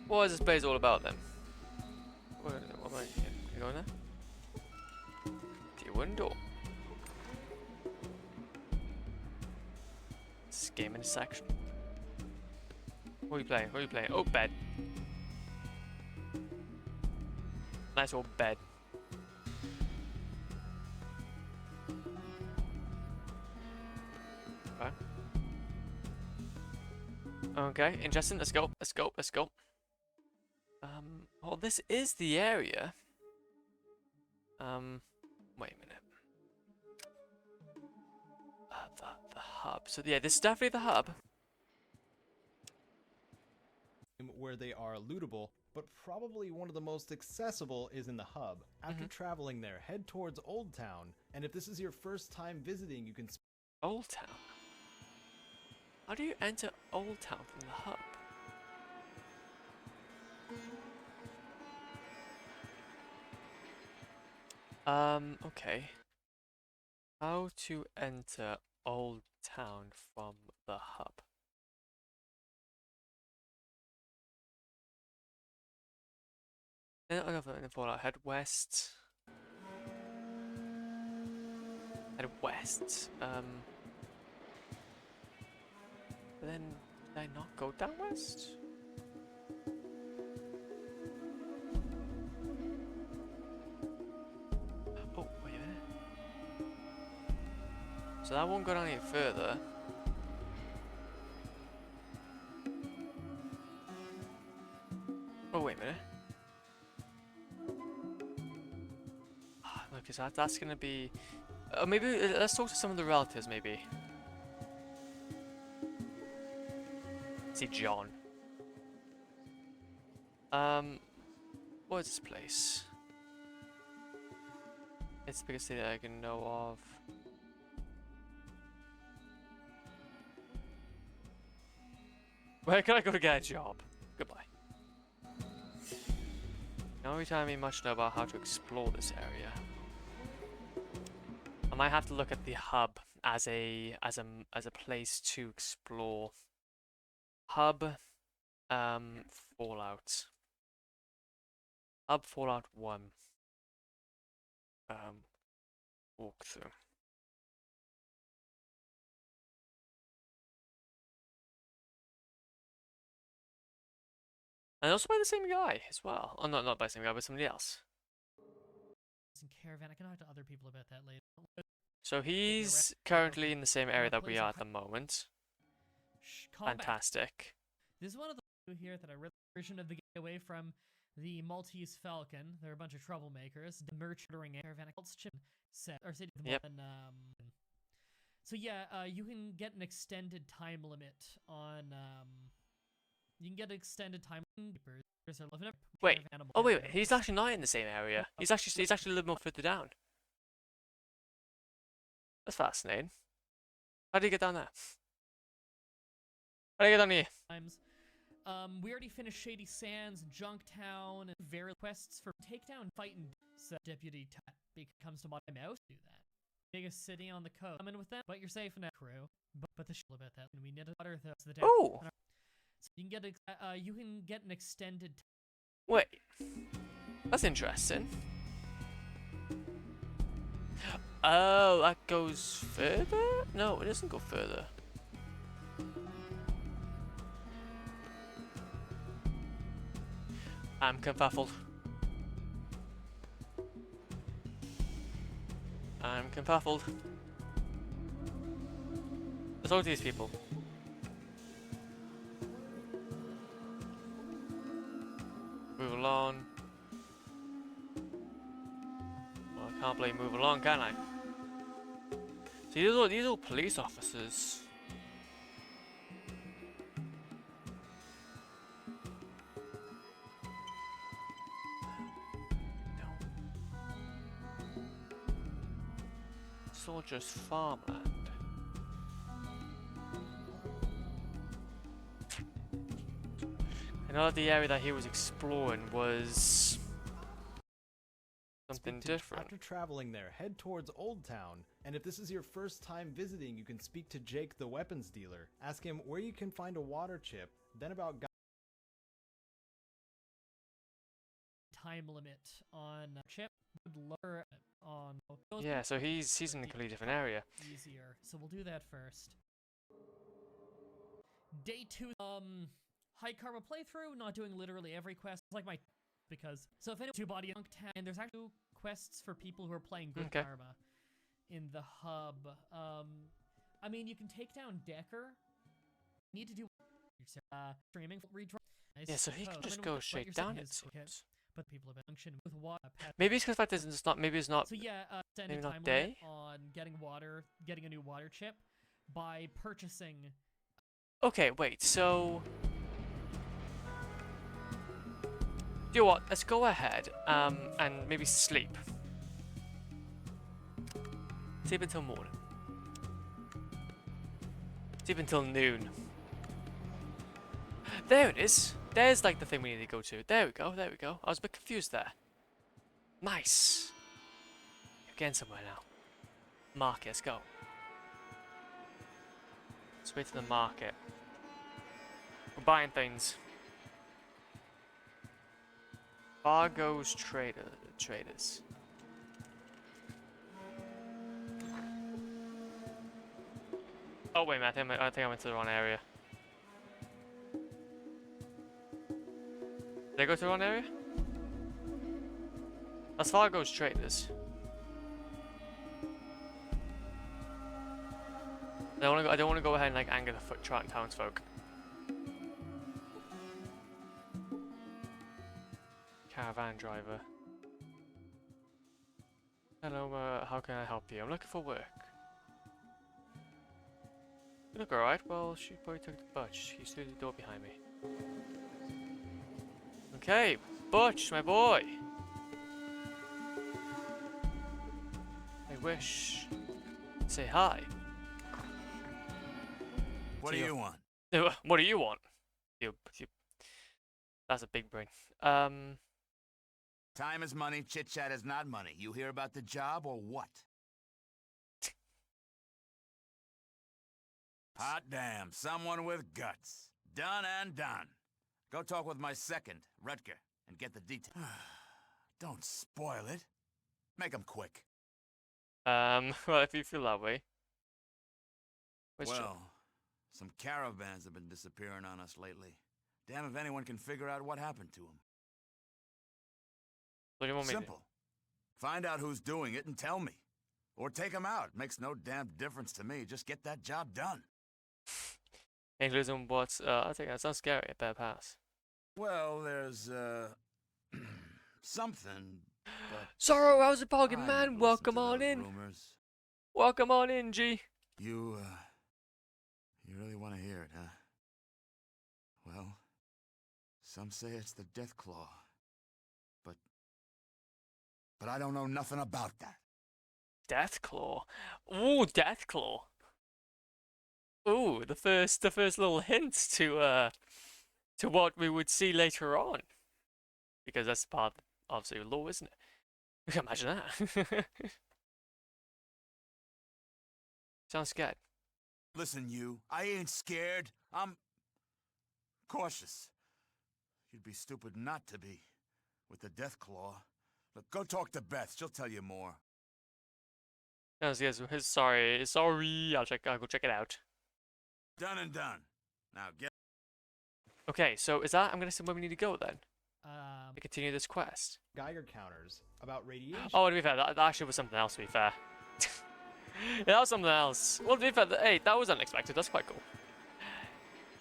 What is this place all about, then? What am I... Can I go in there? To your window. This game intersection. What are you playing? What are you playing? Oh, bed. Nice old bed. Okay. Okay, interesting. Let's go. Let's go. Let's go. Well, this is the area. Wait a minute. The hub. So yeah, this is definitely the hub. Where they are lootable, but probably one of the most accessible is in the hub. After traveling there, head towards Old Town, and if this is your first time visiting, you can... Old Town? How do you enter Old Town from the hub? Okay. How to enter Old Town from the hub? Then I got the Fallout. Head west. Head west. But then did I not go down west? Oh, wait a minute. So that won't go down any further. Oh, wait a minute. Look, is that's gonna be... maybe let's talk to some of the relatives, maybe. See John. What is this place? It's the biggest city that I can know of. Where can I go to get a job? Goodbye. Now you're telling me much know about how to explore this area. I might have to look at the hub as a place to explore. Hub, Fallout. Hub Fallout 1. Walkthrough. And also by the same guy as well. Oh, not by the same guy, but somebody else. Caravan. I can talk to other people about that later. So he's currently in the same area that we are at the moment. Fantastic. This is one of the here that I read the version of the game away from the Maltese Falcon. They're a bunch of troublemakers. The merch during Caravan set or city. Yep. So yeah, you can get an extended time limit on. You can get extended time. Wait. Oh wait. He's actually not in the same area. He's actually a little more further down. That's fascinating. How do you get down there? How do you get down here? Times. We already finished Shady Sands, Junktown, and various quests for takedown, fight, and so Deputy Tat comes to my mouse do that. Biggest city on the coast. I'm in with them, but you're safe now, crew. But the shit about that, and we need to water the day. Oh, so you can get an extended. wait, that's interesting. Oh, that goes further? No, it doesn't go further. I'm confuffled. I'm confuffled. Let's talk to these people. Move along. Well, I can't play move along, can I? See, these are all police officers. Soldiers' farmland. I know that the area that he was exploring was something different. After traveling there, head towards Old Town, and if this is your first time visiting, you can speak to Jake the weapons dealer. Ask him where you can find a water chip, then about Time limit on chip, lower on. Yeah, so he's in a completely different area. Easier, so we'll do that first. Day 2, high karma playthrough, not doing literally every quest. It's like my because so if anyone two body Junktown, and there's actually quests for people who are playing good karma in the hub. I mean you can take down Decker. You need to do streaming redraw. Yeah, so he can just go straight down it seems. But people have been functioning with water. Maybe it's because the fact that it's not. Maybe it's not. So yeah, maybe time not day. On getting a new water chip by purchasing. Okay, wait. So, you know what? Let's go ahead. And maybe sleep. Sleep until morning. Sleep until noon. There it is. There's like the thing we need to go to. There we go, there we go. I was a bit confused there. Nice. You're getting somewhere now. Market, let's go. Let's wait to the market. We're buying things. Fargo's traders. Oh wait, man, I think I went to the wrong area. Did I go to the wrong area? As Fargo's traders. I don't want to go ahead and like anger the townsfolk. Caravan driver. Hello, how can I help you? I'm looking for work. You look alright. Well, she probably took the Butch. He's through the door behind me. Okay, Butch, my boy. I wish. Say hi. What do you want? What do you want? That's a big brain. Time is money, chit-chat is not money. You hear about the job or what? Hot damn, someone with guts. Done and done. Go talk with my second, Rutger, and get the details. Don't spoil it. Make 'em quick. Well, if you feel that way. Well, some caravans have been disappearing on us lately. Damn if anyone can figure out what happened to them. What do you want me to do? Simple. Find out who's doing it and tell me. Or take them out. Makes no damn difference to me. Just get that job done. Including what's, I think that sounds scary, a better pass. Well, there's, something, but... Sorrow, how's it bargain, man? Welcome on in. Rumors. Welcome on in, G. You really want to hear it, huh? Well, some say it's the Deathclaw. But I don't know nothing about that. Deathclaw? Ooh, Deathclaw. Ooh, the first little hint to, to what we would see later on. Because that's part of obviously law, isn't it? You can imagine that. Sounds scared. Listen, you. I ain't scared. I'm cautious. You'd be stupid not to be. With the death claw. Look, go talk to Beth. She'll tell you more. Yes, sorry. I'll go check it out. Done and done. Now get. Okay, so is that? I'm gonna see where we need to go then Um, to continue this quest. Geiger counters about radiation. Oh, to be fair, that actually was something else. To be fair, yeah, that was something else. Well, to be fair, hey, that was unexpected. That's quite cool.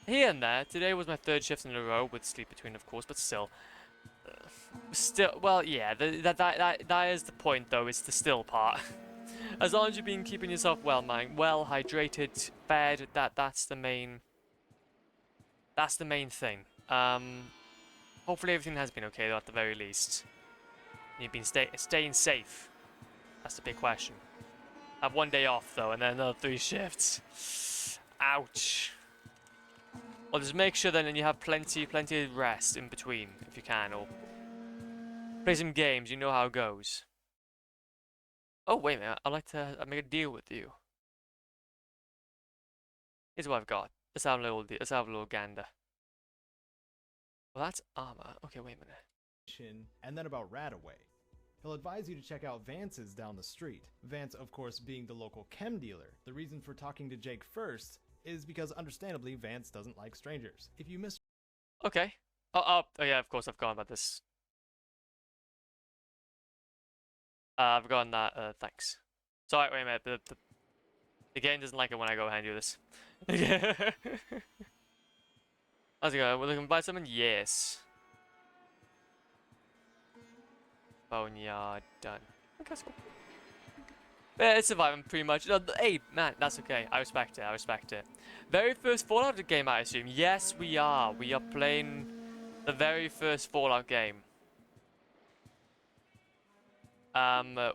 Here and there. Today was my third shift in a row with sleep between, of course, but still. Well, yeah, that is the point, though. It's the still part. As long as you've been keeping yourself well hydrated, fed, that's the main thing. Hopefully everything has been okay though, at the very least. You've been staying safe. That's the big question. Have one day off though, and then another 3 shifts. Ouch. Well, just make sure then you have plenty of rest in between if you can, or play some games. You know how it goes. Oh wait a minute, I'd like to make a deal with you. Here's what I've got. Let's have a little gander. Well, that's armor. Okay, wait a minute. And then about Radaway. He'll advise you to check out Vance's down the street. Vance, of course, being the local chem dealer. The reason for talking to Jake first is because, understandably, Vance doesn't like strangers. If you miss... Okay. Oh yeah, of course, I've forgotten about this. I've forgotten that, thanks. Sorry, wait a minute, the game doesn't like it when I go ahead and do this. How's it going? We're looking to buy something? Yes. Boneyard, done. Okay, that's cool. Yeah, it's surviving pretty much. No, hey, man, that's okay. I respect it. Very first Fallout game, I assume. Yes, we are. We are playing the very first Fallout game.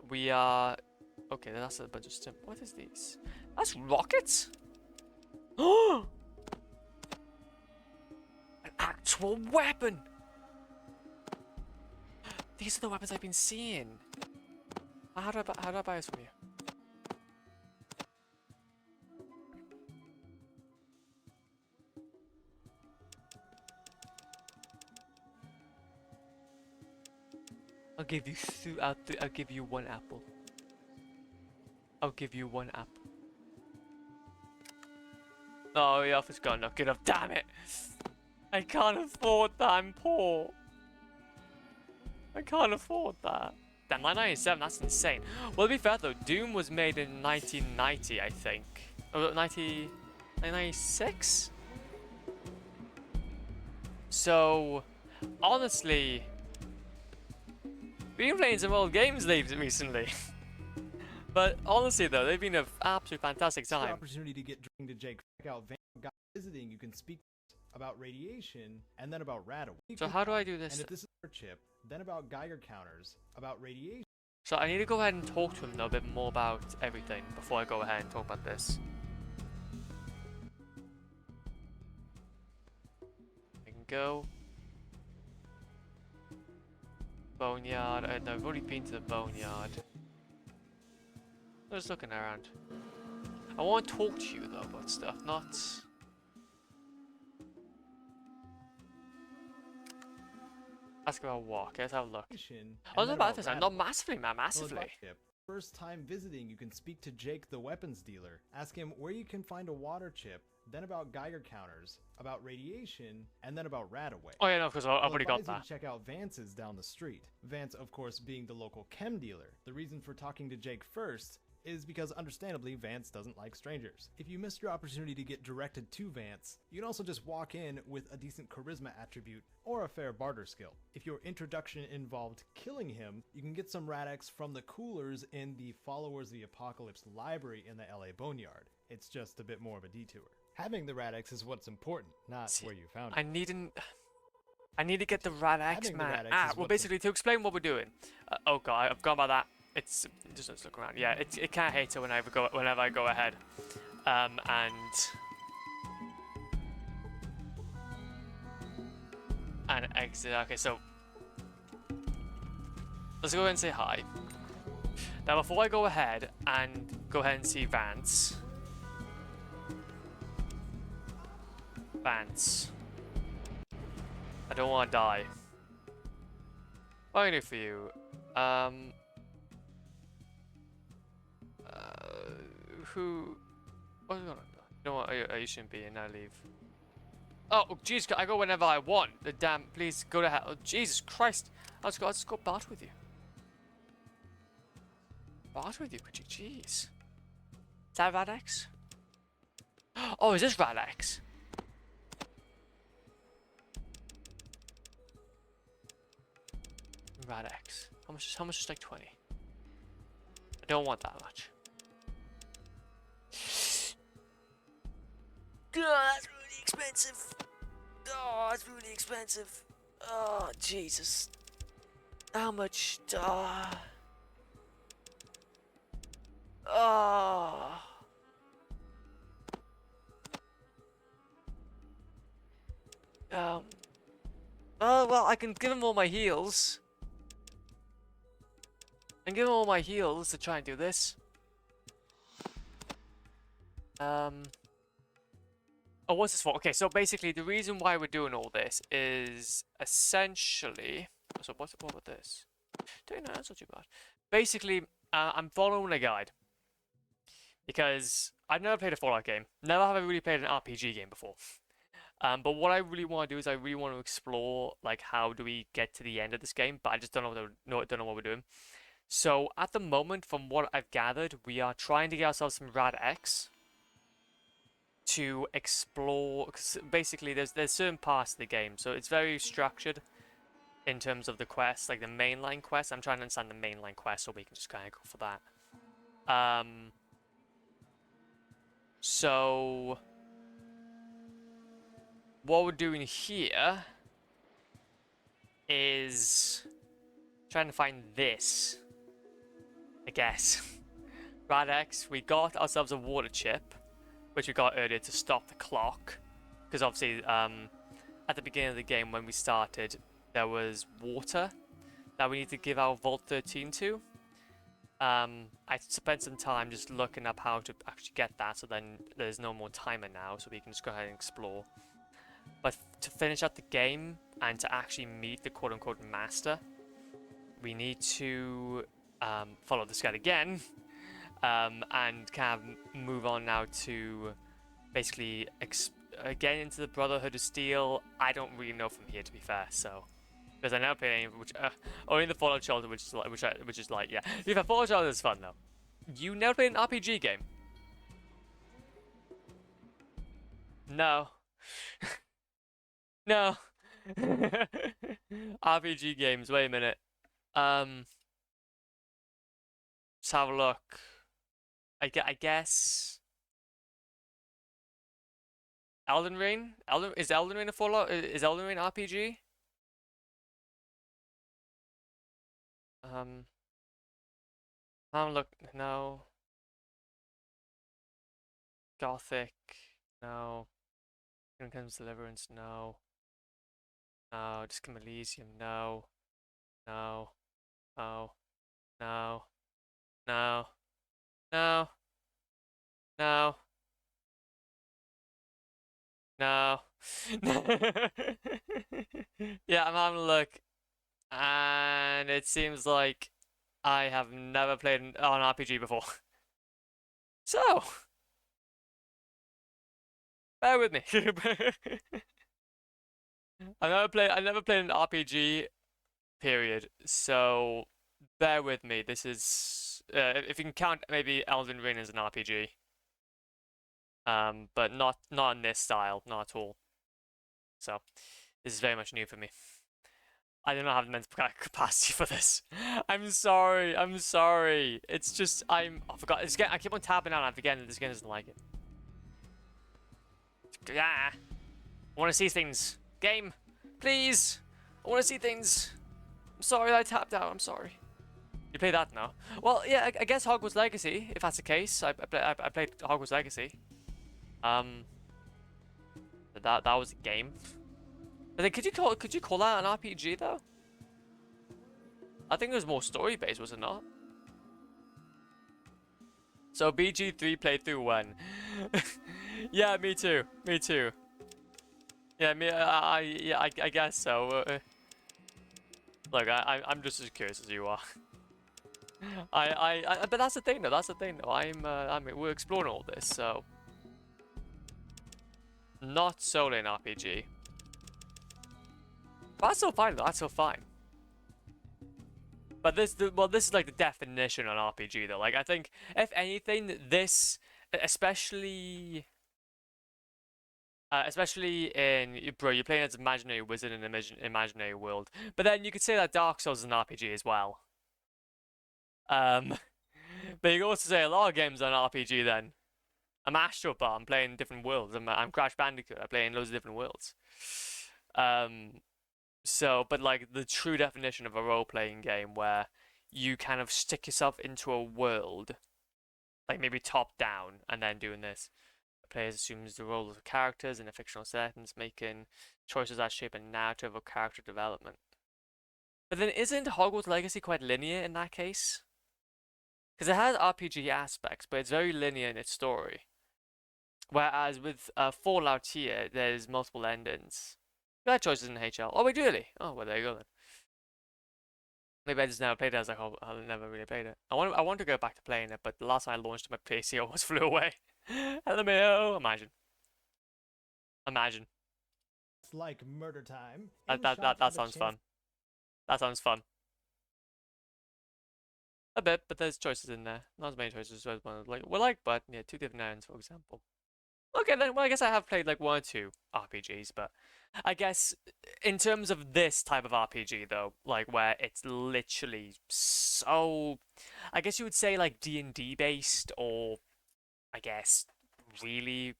We are... Okay, that's a bunch of stuff. What is these? That's rockets? Oh! An actual weapon! These are the weapons I've been seeing. How do I buy this from you? I'll give you 1 apple. I'll give you 1 apple. Oh, the offer's gone. Not good enough. Damn it! I can't afford that. I'm poor. I can't afford that. Damn, 997. That's insane. Well, to be fair though, Doom was made in 1990, I think. Oh, 1996. So, honestly, we've been playing some old games recently. But honestly though, they've been an absolute fantastic time. Opportunity to get drinking to Jake. Check out Van visiting. You can speak about radiation and then about Radaway. So how do I do this? And if this is our chip, then about Geiger counters, about radiation. So I need to go ahead and talk to him though, a bit more about everything before I go ahead and talk about this. I can go. Boneyard. No, I've already been to the boneyard. I'm just looking around. I want to talk to you though about stuff, not... Ask about what? Okay, let's have a look. Oh, not bad this time. Not massively, man. Massively. First time visiting, you can speak to Jake, the weapons dealer. Ask him where you can find a water chip, then about Geiger counters, about radiation, and then about Radaway. Oh yeah, no, because I've already got that. Check out Vance's down the street. Vance, of course, being the local chem dealer. The reason for talking to Jake first is because, understandably, Vance doesn't like strangers. If you missed your opportunity to get directed to Vance, you can also just walk in with a decent charisma attribute or a fair barter skill. If your introduction involved killing him, you can get some Rad-X from the coolers in the Followers of the Apocalypse library in the LA Boneyard. It's just a bit more of a detour. Having the Rad-X is what's important, not where you found it. I need to get the Rad-X, man. Well, basically, to explain what we're doing. Oh god, I've gone by that. It's just let's look around. Yeah, it can't hate it whenever I go ahead. And and exit. Okay, so let's go ahead and say hi. Now, before I go ahead and see Vance. Vance. I don't want to die. What can I do for you? Who? What's going on? You know what? You shouldn't be, and I leave. Oh, jeez, I go whenever I want. The damn, please go to hell. Oh, Jesus Christ! I'll just go bat with you. Bat with you, could you? Jeez. Is that Rad-X? Oh, is this Rad-X? Rad-X. How much is like 20? I don't want that much. Oh, that's really expensive. Oh, that's really expensive. Oh, Jesus. How much? Oh. Oh, well, I can give him all my heals. And give him all my heals to try and do this. Oh, what's this for? Okay, so basically the reason why we're doing all this is essentially... So what about this? No, that's not too bad. Basically, I'm following a guide. Because I've never played a Fallout game. Never have I really played an RPG game before. But what I really want to do is I really want to explore, like, how do we get to the end of this game, but I just don't know what we're doing. So at the moment, from what I've gathered, we are trying to get ourselves some Rad-X to explore. Cause basically, there's certain parts of the game, so it's very structured in terms of the quests, like the mainline quest. I'm trying to understand the mainline quest so we can just kind of go for that. So what we're doing here is trying to find this, I guess. Rad-X, we got ourselves a water chip, which we got earlier to stop the clock. Because obviously, at the beginning of the game when we started, there was water that we need to give our Vault 13 to. I spent some time just looking up how to actually get that, so then there's no more timer now, so we can just go ahead and explore. But to finish out the game and to actually meet the quote-unquote master, we need to follow this guide again, and kind of move on now to basically get into the Brotherhood of Steel. I don't really know from here, to be fair, so because I never played any, which only the Fallout Shelter, which is like yeah. To be fair, Fallout Shelter is fun though. You never played an RPG game? No. No. RPG games. Wait a minute. Let's have a look. I guess Elden Ring. Is Elden Ring a Fallout? Is Elden Ring RPG? Look. No. Gothic. No. Kingdom's Deliverance. No. No. Disco Elysium. No. No. No. No. No. No. No. No. Yeah, I'm having a look. And it seems like I have never played an RPG before. So, bear with me. I never played an RPG, period. So, bear with me. This is, if you can count maybe Elden Ring as an RPG. But not in this style, not at all. So, this is very much new for me. I don't have the mental capacity for this. I'm sorry. It's just, I forgot. I keep on tapping out and I'm forgetting that this game doesn't like it. Yeah. I want to see things. Game, please. I want to see things. I'm sorry that I tapped out. I'm sorry. You play that now? Well, yeah, I guess Hogwarts Legacy, if that's the case. I played Hogwarts Legacy. That was a game. But then could you call that an RPG though? I think it was more story based, was it not? So BG3 playthrough 1. Yeah, me too. Me too. Yeah, I guess so. Look, I'm just as curious as you are. But that's the thing though. That's the thing though. I mean, we're exploring all this, so not solely an RPG. But that's still fine though. That's still fine. But this is like the definition on RPG though. Like I think, if anything, this, especially in, bro, you're playing as an imaginary wizard in an imaginary world. But then you could say that Dark Souls is an RPG as well. But you can also say a lot of games are an RPG then. I'm Astrobot, I'm playing different worlds. I'm Crash Bandicoot, I'm playing loads of different worlds. So, but like the true definition of a role-playing game where you kind of stick yourself into a world, like maybe top-down, and then doing this. The player assumes the role of characters in a fictional settings, making choices that shape a narrative or character development. But then isn't Hogwarts Legacy quite linear in that case? Because it has RPG aspects, but it's very linear in its story. Whereas with Fallout here, there's multiple endings. You had choices in HL. Oh, wait, really? Oh, well, there you go then. Maybe I just never played it. I was like, oh, I never really played it. I want to go back to playing it, but the last time I launched my PC, almost flew away. LMAO, imagine. Imagine. It's like Murder Time. That sounds fun. That sounds fun. A bit, but there's choices in there. Not as many choices as one would like, but yeah, 2 different ends, for example. Okay, then, well, I guess I have played like 1 or 2 RPGs, but I guess in terms of this type of RPG, though, like where it's literally so, I guess you would say like D&D based, or I guess really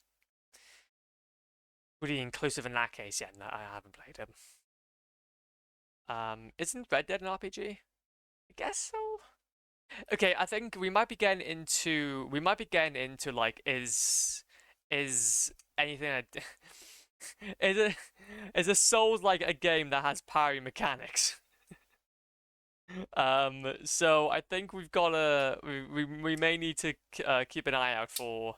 inclusive in that case. Yeah, no, I haven't played it. Isn't Red Dead an RPG? I guess so. Okay, I think we might be getting into like is anything is a Souls like a game that has parry mechanics? So I think we've gotta we may need to keep an eye out for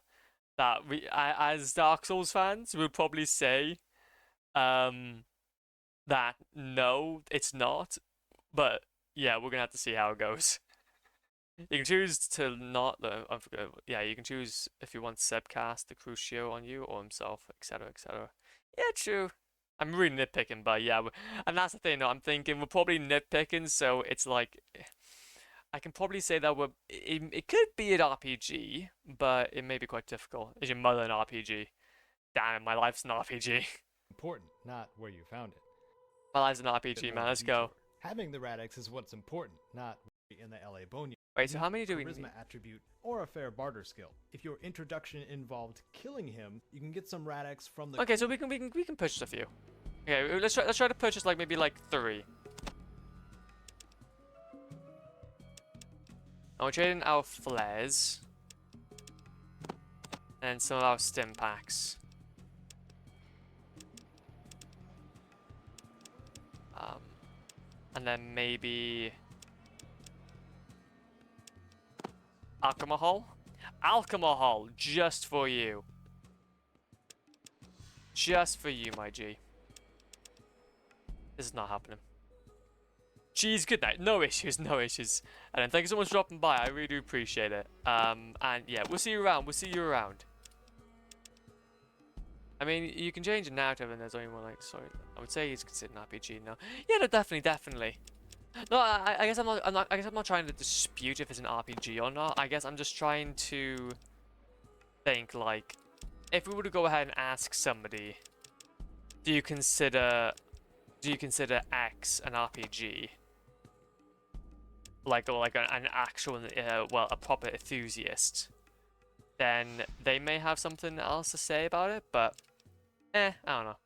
that. We as Dark Souls fans would probably say that no, it's not, but yeah, we're gonna have to see how it goes. You can choose to not. Yeah, you can choose if you want Sebcast, the Crucio on you, or himself, etc., etc. Yeah, true. I'm really nitpicking, but yeah, and that's the thing. I'm thinking we're probably nitpicking, so it's like I can probably say that it could be an RPG, but it may be quite difficult. Is your mother an RPG? Damn, my life's an RPG. Important, not where you found it. My life's an RPG, man. Let's go. Having the Radix is what's important, not in the LA Bone. Wait, so how many do we need? Charisma attribute or a fair barter skill. If your introduction involved killing him, you can get some Radix from the. Okay, so we can purchase a few. Okay, let's try to purchase like maybe like 3. And we're trading our flares and some of our stim packs. And then maybe alcohol. Alcohol, just for you. Just for you, my G. This is not happening. Jeez, good night. No issues, no issues. And thank you so much for dropping by. I really do appreciate it. And yeah, we'll see you around. We'll see you around. I mean, you can change the narrative, and there's only one like. Sorry, I would say it's considered an RPG now. Yeah, no, definitely. No, I guess I'm not trying to dispute if it's an RPG or not. I guess I'm just trying to think like, if we were to go ahead and ask somebody, do you consider X an RPG? Like, or like an actual, well, a proper enthusiast, then they may have something else to say about it, but I don't know.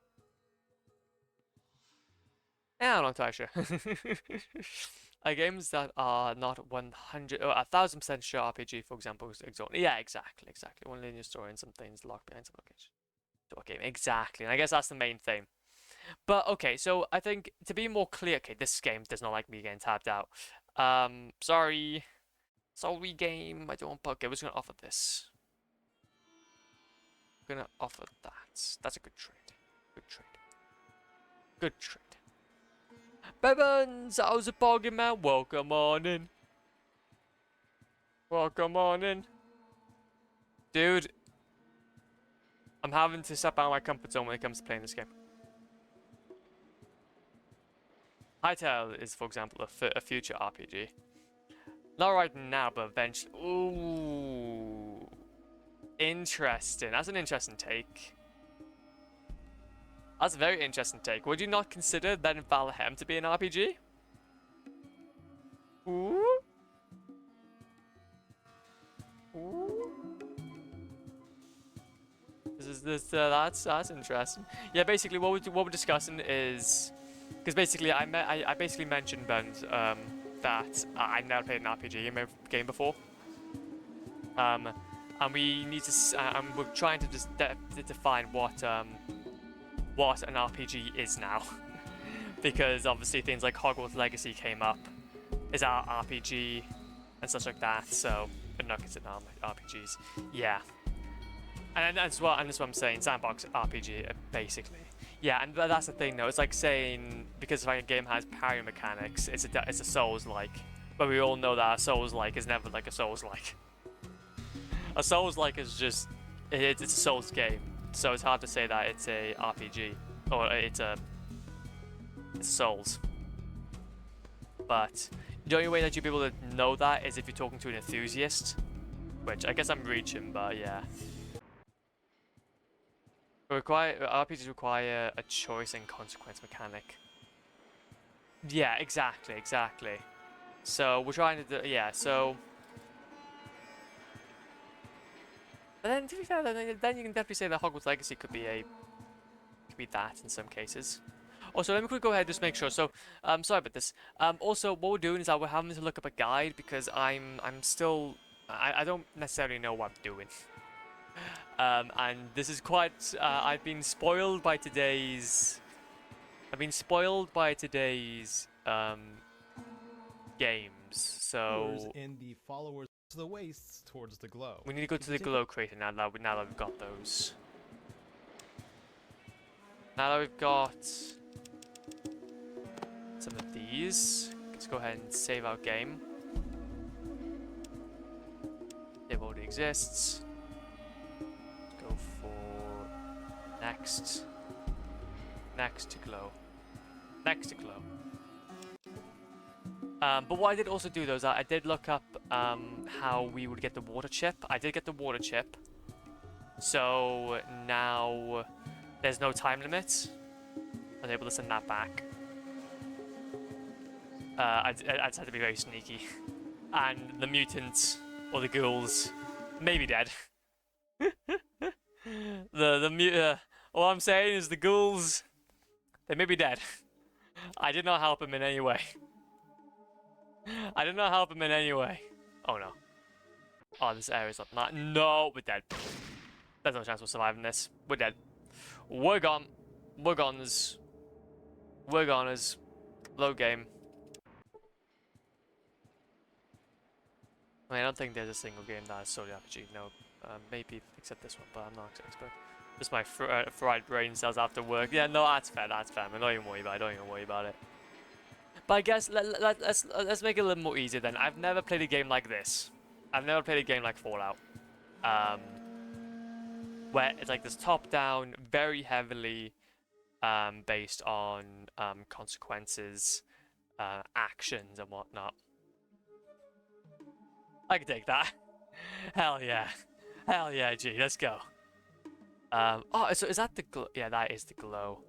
I'm not quite sure. Games that are not 100 or 1000% sure RPG, for example, yeah, exactly. One linear story and some things locked behind some location. So, okay, exactly. And I guess that's the main thing. But okay, so I think to be more clear, okay, this game does not like me getting tapped out. Sorry. Sorry, game. I don't want. Okay, we're just gonna offer this. We're gonna offer that. That's a good trade. Good trade. Good trade. Bevans, how's it pogging, man? Welcome on in. Welcome on in. Dude, I'm having to step out of my comfort zone when it comes to playing this game. Hytale is, for example, a future RPG. Not right now, but eventually. Ooh. Interesting. That's an interesting take. That's a very interesting take. Would you not consider then Valheim to be an RPG? Ooh. Ooh. That's interesting. Yeah, basically what we're discussing is because basically I basically mentioned that I never played an RPG game before. And we need to and we're trying to just define what an RPG is now. Because obviously things like Hogwarts Legacy came up. Is our RPG and such like that, so but not considered RPGs. Yeah. And that's what I'm saying, sandbox RPG, basically. Yeah, and that's the thing though, it's like saying, because like a game has parry mechanics, it's a Souls-like. But we all know that a Souls-like is never like a Souls-like. A Souls-like is just, it's a Souls game. So it's hard to say that it's a RPG, or it's Souls. But the only way that you'll be able to know that is if you're talking to an enthusiast. Which, I guess I'm reaching, but yeah. RPGs require a choice and consequence mechanic. Yeah, exactly. So we're trying to do, yeah. So, but then to be fair, then you can definitely say that Hogwarts Legacy could be that in some cases. Also, let me quickly go ahead and just make sure. So, sorry about this. Also, what we're doing is that we're having to look up a guide because I'm still I don't necessarily know what I'm doing. And this is quite. I've been spoiled by today's. Games. So. In the followers to the wastes towards the glow. We need to go to the glow crater now that we've got those. Now that we've got some of these, let's go ahead and save our game. It already exists. Go for next. Next to glow. Next to glow. But what I did also do though is I did look up how we would get the water chip. I did get the water chip. So now there's no time limit. I was able to send that back. I just had to be very sneaky. And the mutants, or the ghouls, may be dead. All I'm saying is the ghouls, they may be dead. I did not help him in any way. I did not help him in any way. Oh no. Oh, this area's not. No, we're dead. There's no chance we're surviving this. We're dead. We're gone. We're goners. We're goners. Low game. I mean, I don't think there's a single game that is solely RPG. No, maybe except this one, but I'm not an expert. Just my fried brain cells after work. Yeah, no, that's fair. That's fair. I'm not even worried about it. Don't even worry about it. But I guess let's make it a little more easier then. I've never played a game like this. I've never played a game like Fallout. Where it's like this top-down, very heavily based on consequences, actions, and whatnot. I can take that. Hell yeah. Hell yeah, G. Let's go. Oh, so is that the glow? Yeah, that is the glow.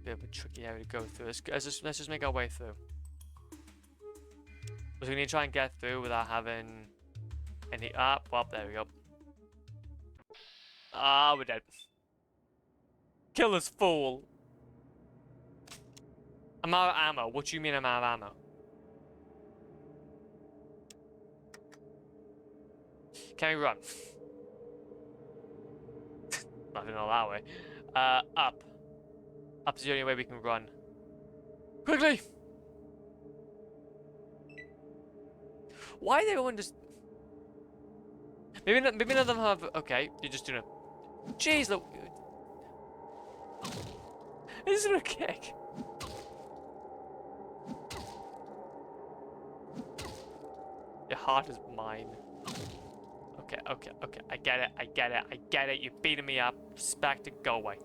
Bit of a tricky area to go through. Let's just make our way through. So we need to try and get through without having any. Well, there we go. We're dead. Kill us, fool. I'm out of ammo. What do you mean I'm out of ammo? Can we run? Nothing all that way. Up. Up's the only way we can run. Quickly! Why they everyone just... Maybe none of them have... Okay, you're just doing a... Jeez, look. This is a kick. Your heart is mine. Okay. I get it. You're beating me up. Respect it. Go away.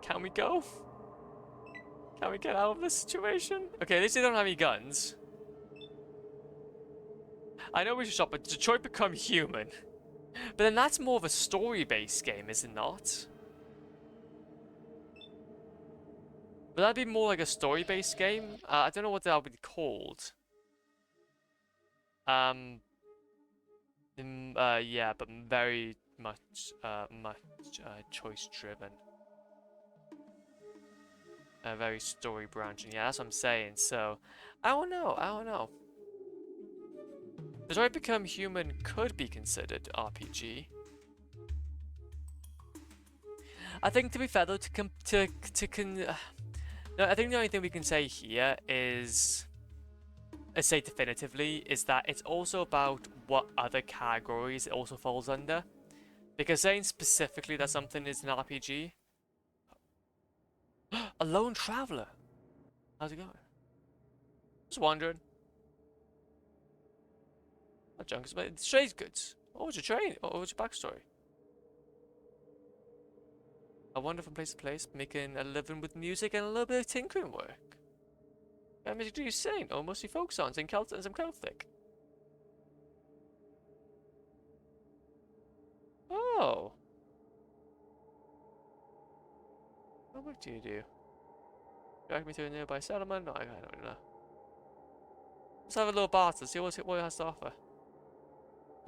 Can we go? Can we get out of this situation? Okay, at least they don't have any guns. I know we should stop, but Detroit Become Human. But then that's more of a story-based game, is it not? Would that be more like a story-based game? I don't know what that would be called. Yeah, but very much choice-driven. Very story branching. Yeah, that's what I'm saying. So, I don't know. Detroit Become Human could be considered RPG. I think, to be fair though, no, I think the only thing we can say here is, say definitively, is that it's also about what other categories it also falls under. Because saying specifically that something is an RPG. A lone traveler. How's it going? Just wondering. Not junk, but it's trade goods. What was your trade? What was your backstory? A wonderful place to place, making a living with music and a little bit of tinkering work. What music do you sing? Or mostly folk songs and some Celtic? Oh. What work do you do? Drag me to a nearby settlement? No, I don't know. Let's have a little barter, see what it has to offer.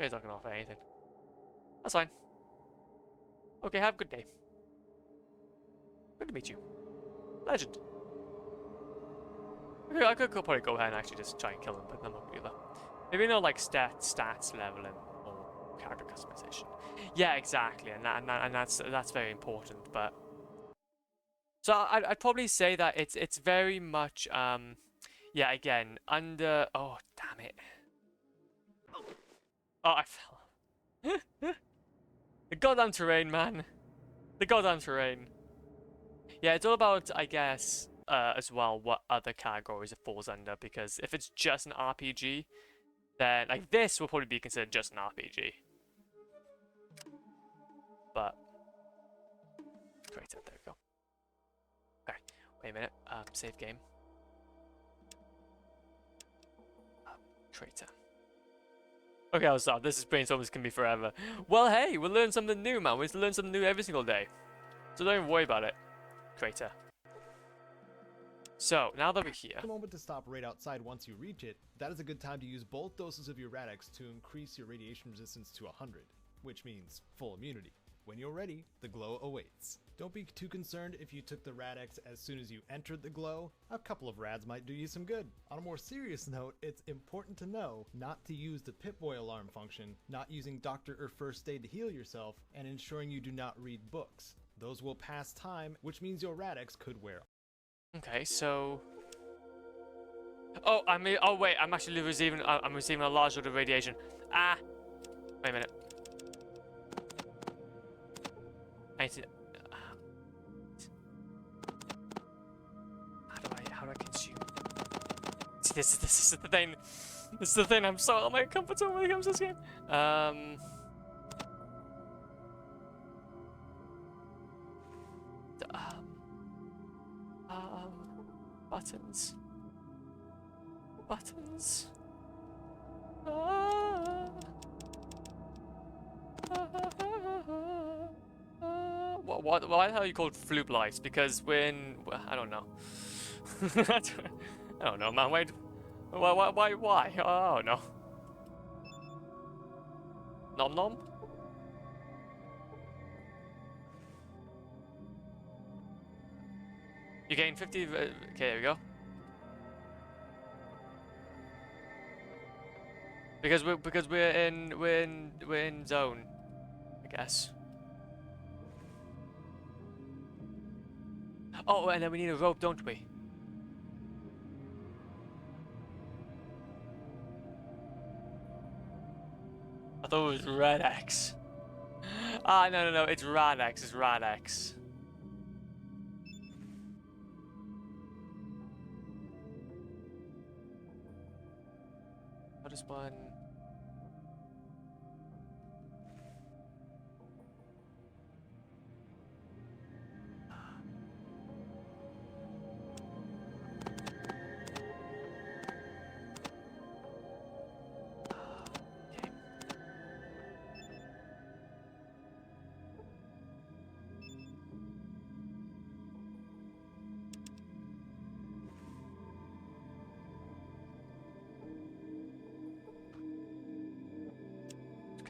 He's not gonna offer anything. That's fine. Okay, have a good day. Good to meet you. Legend. Okay, I could probably go ahead and actually just try and kill him, but I'm not gonna do that. Maybe no like stats leveling or character customization. Yeah, exactly, and that's very important. But so I'd probably say that it's very much yeah, again under. Oh damn it! Oh, I fell. The goddamn terrain, man. The goddamn terrain. Yeah, it's all about, I guess, as well, what other categories it falls under. Because if it's just an RPG, then like this will probably be considered just an RPG. But great, there we go. Okay, wait a minute. Save game. Traitor. Okay, I'll stop. This is brainstorming can be forever. Well, hey, we'll learn something new, man. We learn something new every single day. So don't even worry about it. Traitor. So, now that we're here... The moment to stop right outside once you reach it, that is a good time to use both doses of your Rad-X to increase your radiation resistance to 100, which means full immunity. When you're ready, the glow awaits. Don't be too concerned if you took the Rad-X as soon as you entered the glow. A couple of rads might do you some good. On a more serious note, it's important to know not to use the Pip-Boy alarm function, not using doctor or first aid to heal yourself, and ensuring you do not read books. Those will pass time, which means your Rad-X could wear off. Okay, so... Oh, oh wait, I'm actually receiving, I'm receiving a large load of radiation. Ah! Wait a minute. I need to... How do I consume? See, this is the thing. This is the thing. I'm so out of my comfort zone when it comes to this game. Buttons. Buttons. Why the hell are you called flute lights? Because when... Well, I don't know. I don't know, man. Wait. Why? Oh, no. Nom nom? You gain 50... okay, there we go. Because we're in zone, I guess. Oh, and then we need a rope, don't we? I thought it was Red X. Ah, no, it's Radex, it's Radex. How does one...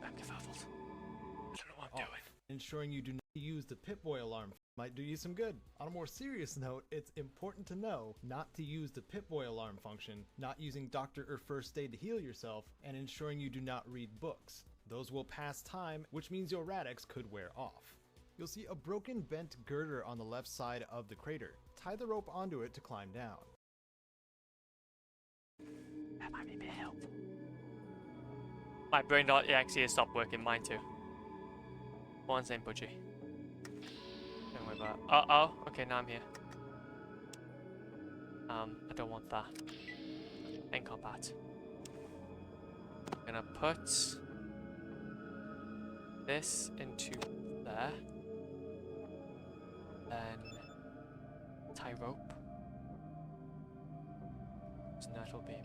I'm befuddled. I don't know what I'm doing. Ensuring you do not use the Pip-Boy alarm might do you some good. On a more serious note, it's important to know not to use the Pip-Boy alarm function, not using doctor or first aid to heal yourself, and ensuring you do not read books. Those will pass time, which means your Rad-X could wear off. You'll see a broken bent girder on the left side of the crater. Tie the rope onto it to climb down. That might be a bit of help. My brain.exe has stopped working, mine too. One same budgie. Don't worry about it. Uh-oh, okay, now I'm here. I don't want that. In combat. I'm gonna put this into there. Then tie rope. It's an nettle beam.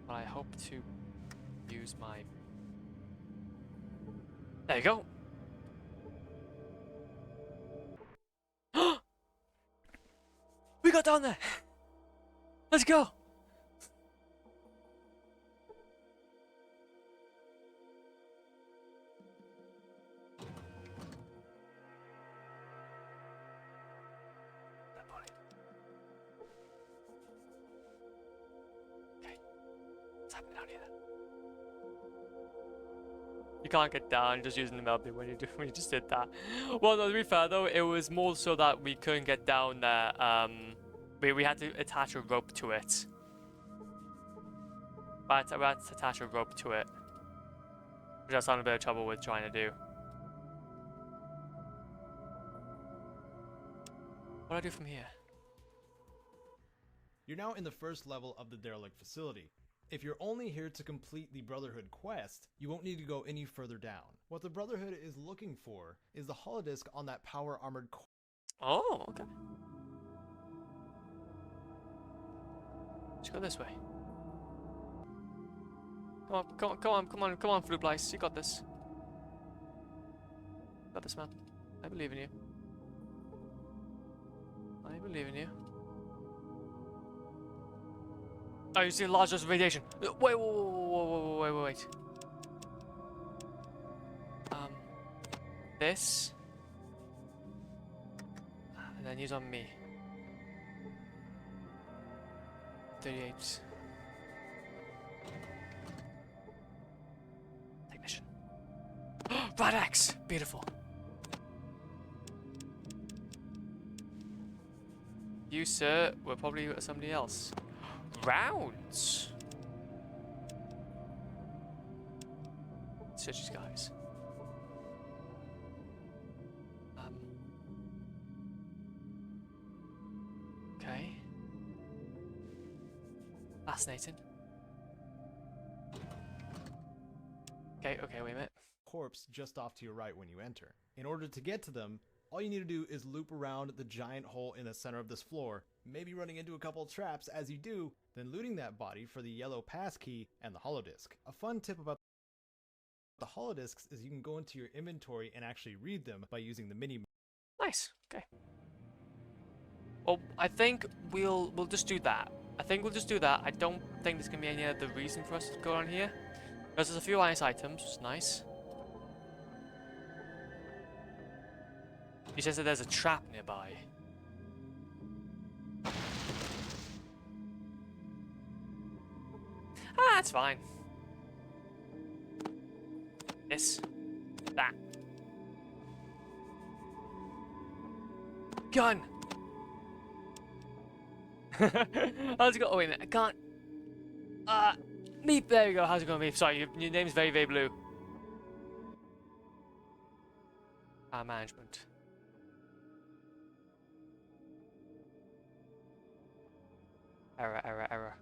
But I hope to use my... There you go! We got down there! Let's go! Okay. What's happening down here then? You can't get down just using the melody when you just did that. Well, no, to be fair though, it was more so that we couldn't get down there. We had to attach a rope to it. We had to attach a rope to it, which I was having a bit of trouble with trying to do. What do I do from here? You're now in the first level of the derelict facility. If you're only here to complete the Brotherhood quest, you won't need to go any further down. What the Brotherhood is looking for is the holodisc on that power armored core. Oh, okay. Let's go this way. Come on, Flute Blice. You got this. Got this, man. I believe in you. I believe in you. Oh, you see a large dose of radiation. Wait. This. And then use on me. 38. Technician. Rad-X! Beautiful. You, sir, were probably somebody else. Rounds! Search these guys. Okay. Fascinating. Okay, wait a minute. Corpse just off to your right when you enter. In order to get to them, all you need to do is loop around the giant hole in the center of this floor, maybe running into a couple of traps as you do, then looting that body for the yellow passkey and the holodisc. A fun tip about the holodiscs is you can go into your inventory and actually read them by using the mini. Nice. Okay. Well, I think we'll just do that. I don't think there's gonna be any other reason for us to go on here. Because there's a few ice items, which is nice. He says that there's a trap nearby. Ah, that's fine. This. That. Gun! How's it going? Oh, wait a minute. I can't. Meep, there you go. How's it going, Meep? Sorry, your name's very, very blue. Management. Error.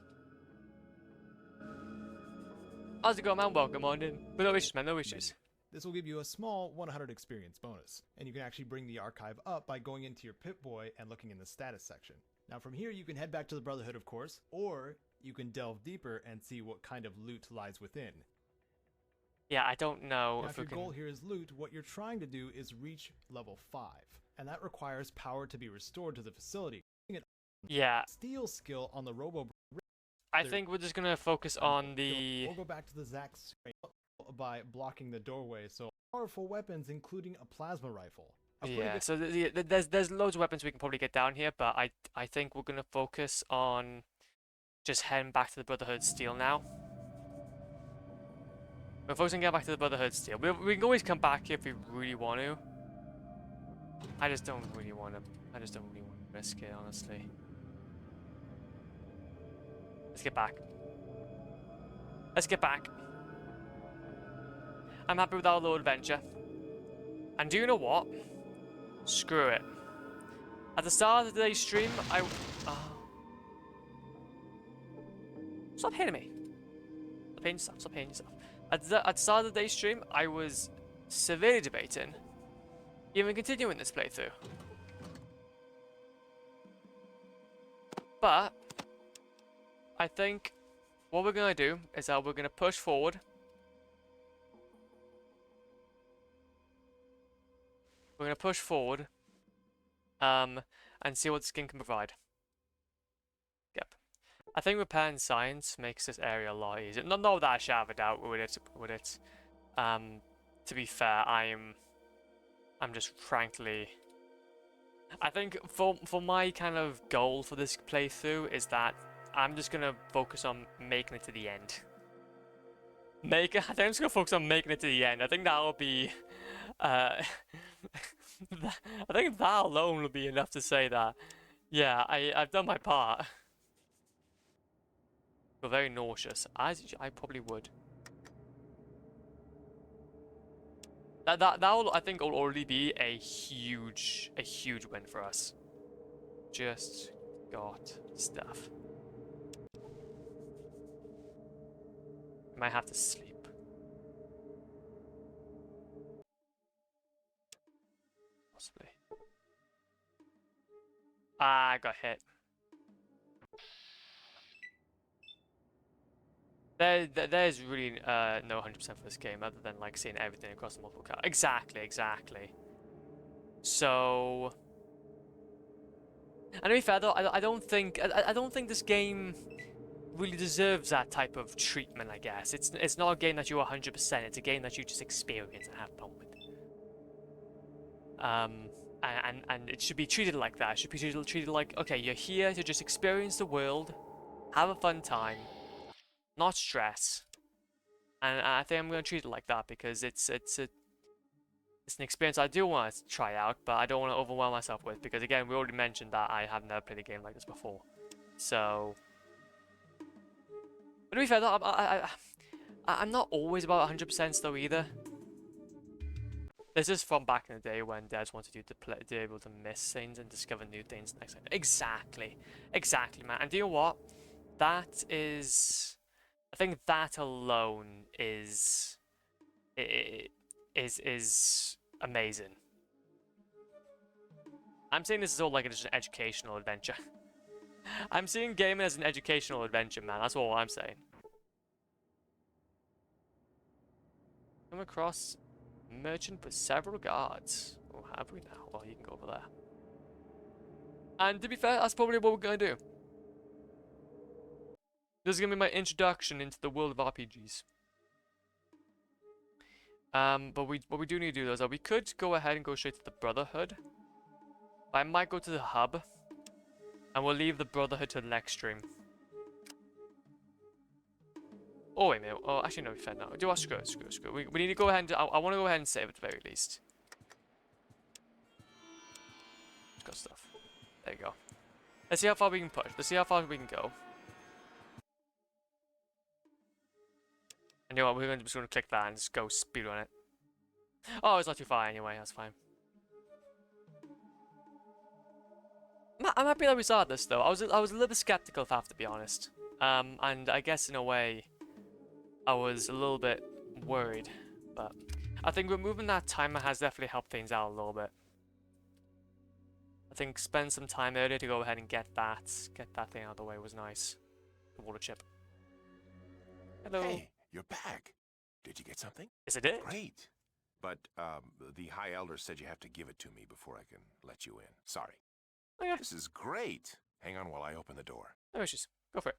How's it going, man? Welcome on in. But no issues, man. No issues. This will give you a small 100 experience bonus, and you can actually bring the archive up by going into your Pip-Boy and looking in the status section. Now from here you can head back to the Brotherhood, of course, or you can delve deeper and see what kind of loot lies within. Yeah, I don't know now, if your goal here is loot, what you're trying to do is reach level 5, and that requires power to be restored to the facility. Yeah. Steel skill on the Robo. I think we're just gonna focus on the... We'll go back to the Zack's by blocking the doorway, so powerful weapons including a plasma rifle. Yeah, so there's loads of weapons we can probably get down here, but I think we're gonna focus on just heading back to the Brotherhood Steel now. We're focusing on getting back to the Brotherhood Steel. We can always come back here if we really want to. I just don't really want to risk it, honestly. Let's get back. Let's get back. I'm happy with our little adventure. And do you know what? Screw it. At the start of today's stream, Stop hitting me. Stop hitting yourself. Stop hitting yourself. At the start of today's stream, I was severely debating even continuing this playthrough. But I think what we're going to do is that we're going to push forward. We're going to push forward and see what this game can provide. Yep. I think repair and science makes this area a lot easier. Not that I should have a doubt with it. To be fair, I'm just frankly... I think for my kind of goal for this playthrough is that I'm just going to focus on making it to the end. I think I'm just going to focus on making it to the end. I think that'll be... I think that alone will be enough to say that, yeah, I've done my part. Feel very nauseous, as I probably would. That will, I think, will already be a huge win for us. Just got stuff. Might have to sleep. Possibly. Ah, I got hit. There's really no 100% for this game other than like seeing everything across the multiple cards. Exactly. So, and to be fair though, I don't think this game really deserves that type of treatment. I guess it's not a game that you 100%. It's a game that you just experience and have fun with. And it should be treated like that. It should be treated like, okay, you're here to just experience the world, have a fun time, not stress. And I think I'm going to treat it like that because it's an experience I do want to try out, but I don't want to overwhelm myself with because, again, we already mentioned that I have never played a game like this before. So, but to be fair, though, I'm not always about 100% though either. This is from back in the day when Des wanted you to be able to miss things and discover new things next time. Exactly, man. And do you know what? That is, I think that alone is amazing. I'm saying this is all like just an educational adventure. I'm seeing gaming as an educational adventure, man. That's all I'm saying. Come across merchant with several guards. Or have we now? Well, you can go over there. And to be fair, that's probably what we're going to do. This is going to be my introduction into the world of RPGs. But what we do need to do though is that we could go ahead and go straight to the Brotherhood. I might go to the hub. And we'll leave the Brotherhood to the next stream. Oh, wait a minute. Oh, actually, no, we fed now. Do you want screw it? Screw it. We need to go ahead and... I want to go ahead and save at the very least. Good stuff. There you go. Let's see how far we can push. Let's see how far we can go. And you know what? We're just going to click that and just go speed on it. Oh, it's not too far anyway. That's fine. I'm happy that we saw this though. I was a little bit skeptical, if I have to be honest. And I guess in a way, I was a little bit worried. But I think removing that timer has definitely helped things out a little bit. I think spend some time earlier to go ahead and get that thing out of the way was nice. The water chip. Hello. Hey, you're back. Did you get something? Yes, I did. Great. But the High Elder said you have to give it to me before I can let you in. Sorry. Oh, yeah. This is great. Hang on while I open the door. No issues. Go for it.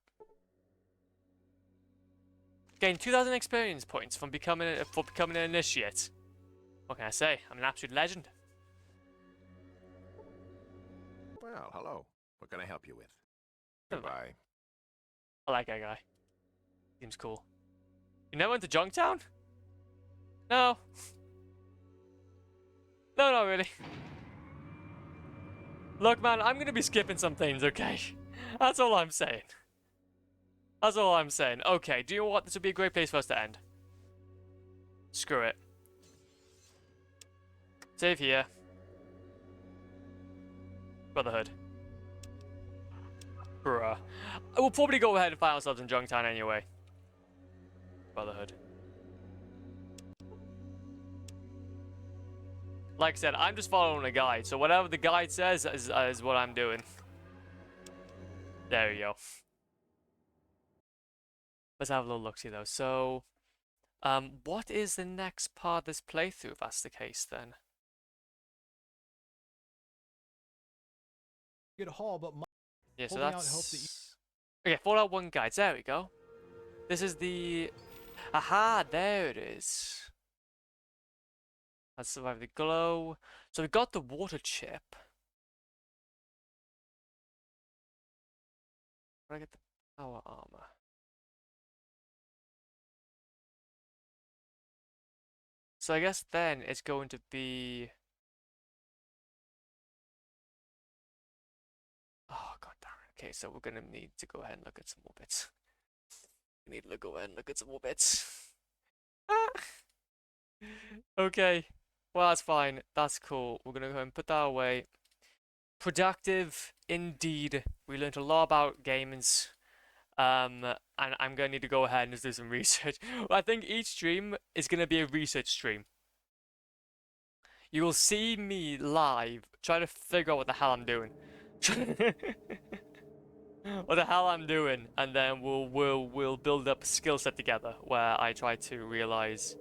Gain 2,000 experience points from becoming an initiate. What can I say? I'm an absolute legend. Well, hello. What can I help you with? Hello. Goodbye. I like that guy. Seems cool. You never went to Junktown? No. No, not really. Look, man, I'm gonna be skipping some things, okay? That's all I'm saying. That's all I'm saying. Okay, do you know what? This would be a great place for us to end. Screw it. Save here. Brotherhood. Bruh. We'll probably go ahead and find ourselves in Junktown anyway. Brotherhood. Like I said, I'm just following a guide, so whatever the guide says is what I'm doing. There you go. Let's have a little look-see though. So, what is the next part of this playthrough, if that's the case then? Good haul, but Yeah, so holding out that's... hope that Okay, Fallout 1 guides, there we go. This is the... Aha, there it is. Let's survive the glow. So we got the water chip. Where do I get the power armor? So I guess then it's going to be... Oh, god damn it. Okay, so we're gonna need to go ahead and look at some more bits. We need to go ahead and look at some more bits. Okay. Well, that's fine. That's cool. We're gonna go ahead and put that away. Productive, indeed. We learned a lot about gamers. And I'm gonna need to go ahead and just do some research. I think each stream is gonna be a research stream. You will see me live trying to figure out what the hell I'm doing. What the hell I'm doing, and then we'll build up a skill set together where I try to realize,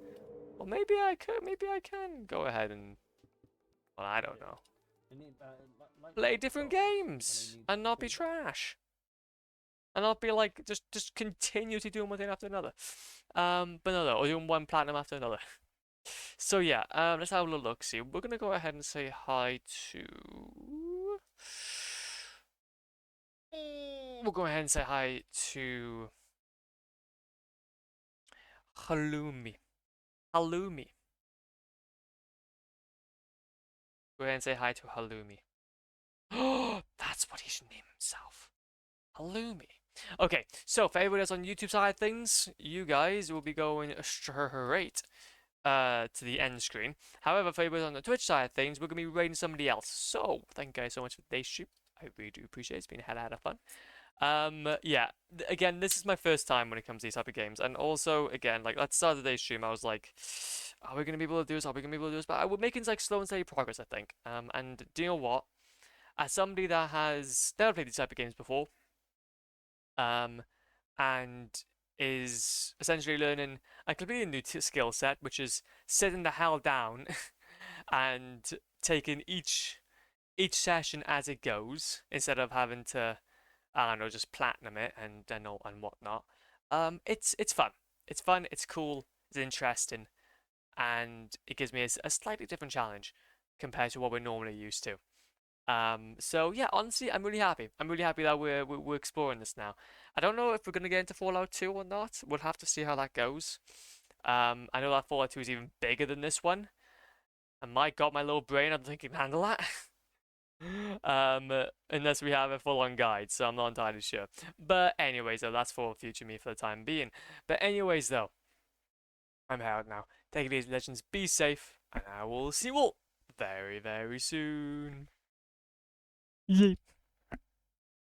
well, maybe I can go ahead and, well, I don't know, play different games and not be trash, and not be like just continue to do one thing after another, but no, or doing one platinum after another. So yeah, let's have a little look. See, we're gonna go ahead and say hi to. We'll go ahead and say hi to Halloumi. Halloumi. Go ahead and say hi to Halloumi. Oh, that's what he should name himself. Halloumi. Okay, so for everybody else on YouTube side of things, you guys will be going straight to the end screen. However, for everybody on the Twitch side of things, we're going to be rating somebody else. So, thank you guys so much for today's stream. I really do appreciate it. It's been a hell of fun. Yeah, again, this is my first time when it comes to these type of games. And also, again, like, at the start of today's stream, I was like, are we going to be able to do this? Are we going to be able to do this? But we're making, like, slow and steady progress, I think. And do you know what? As somebody that has never played these type of games before, and is essentially learning a completely new skill set, which is sitting the hell down and taking each session as it goes instead of having to, I don't know, just platinum it and whatnot. It's fun. It's fun. It's cool. It's interesting, and it gives me a slightly different challenge compared to what we're normally used to. So yeah, honestly, I'm really happy. I'm really happy that we're exploring this now. I don't know if we're gonna get into Fallout 2 or not. We'll have to see how that goes. I know that Fallout 2 is even bigger than this one. And my God, my little brain, I don't think it can handle that. Unless we have a full-on guide, so I'm not entirely sure. But anyways, though, that's for future me for the time being. But anyways, though, I'm out now. Take it easy, legends. Be safe, and I will see you all very, very soon. Yeet.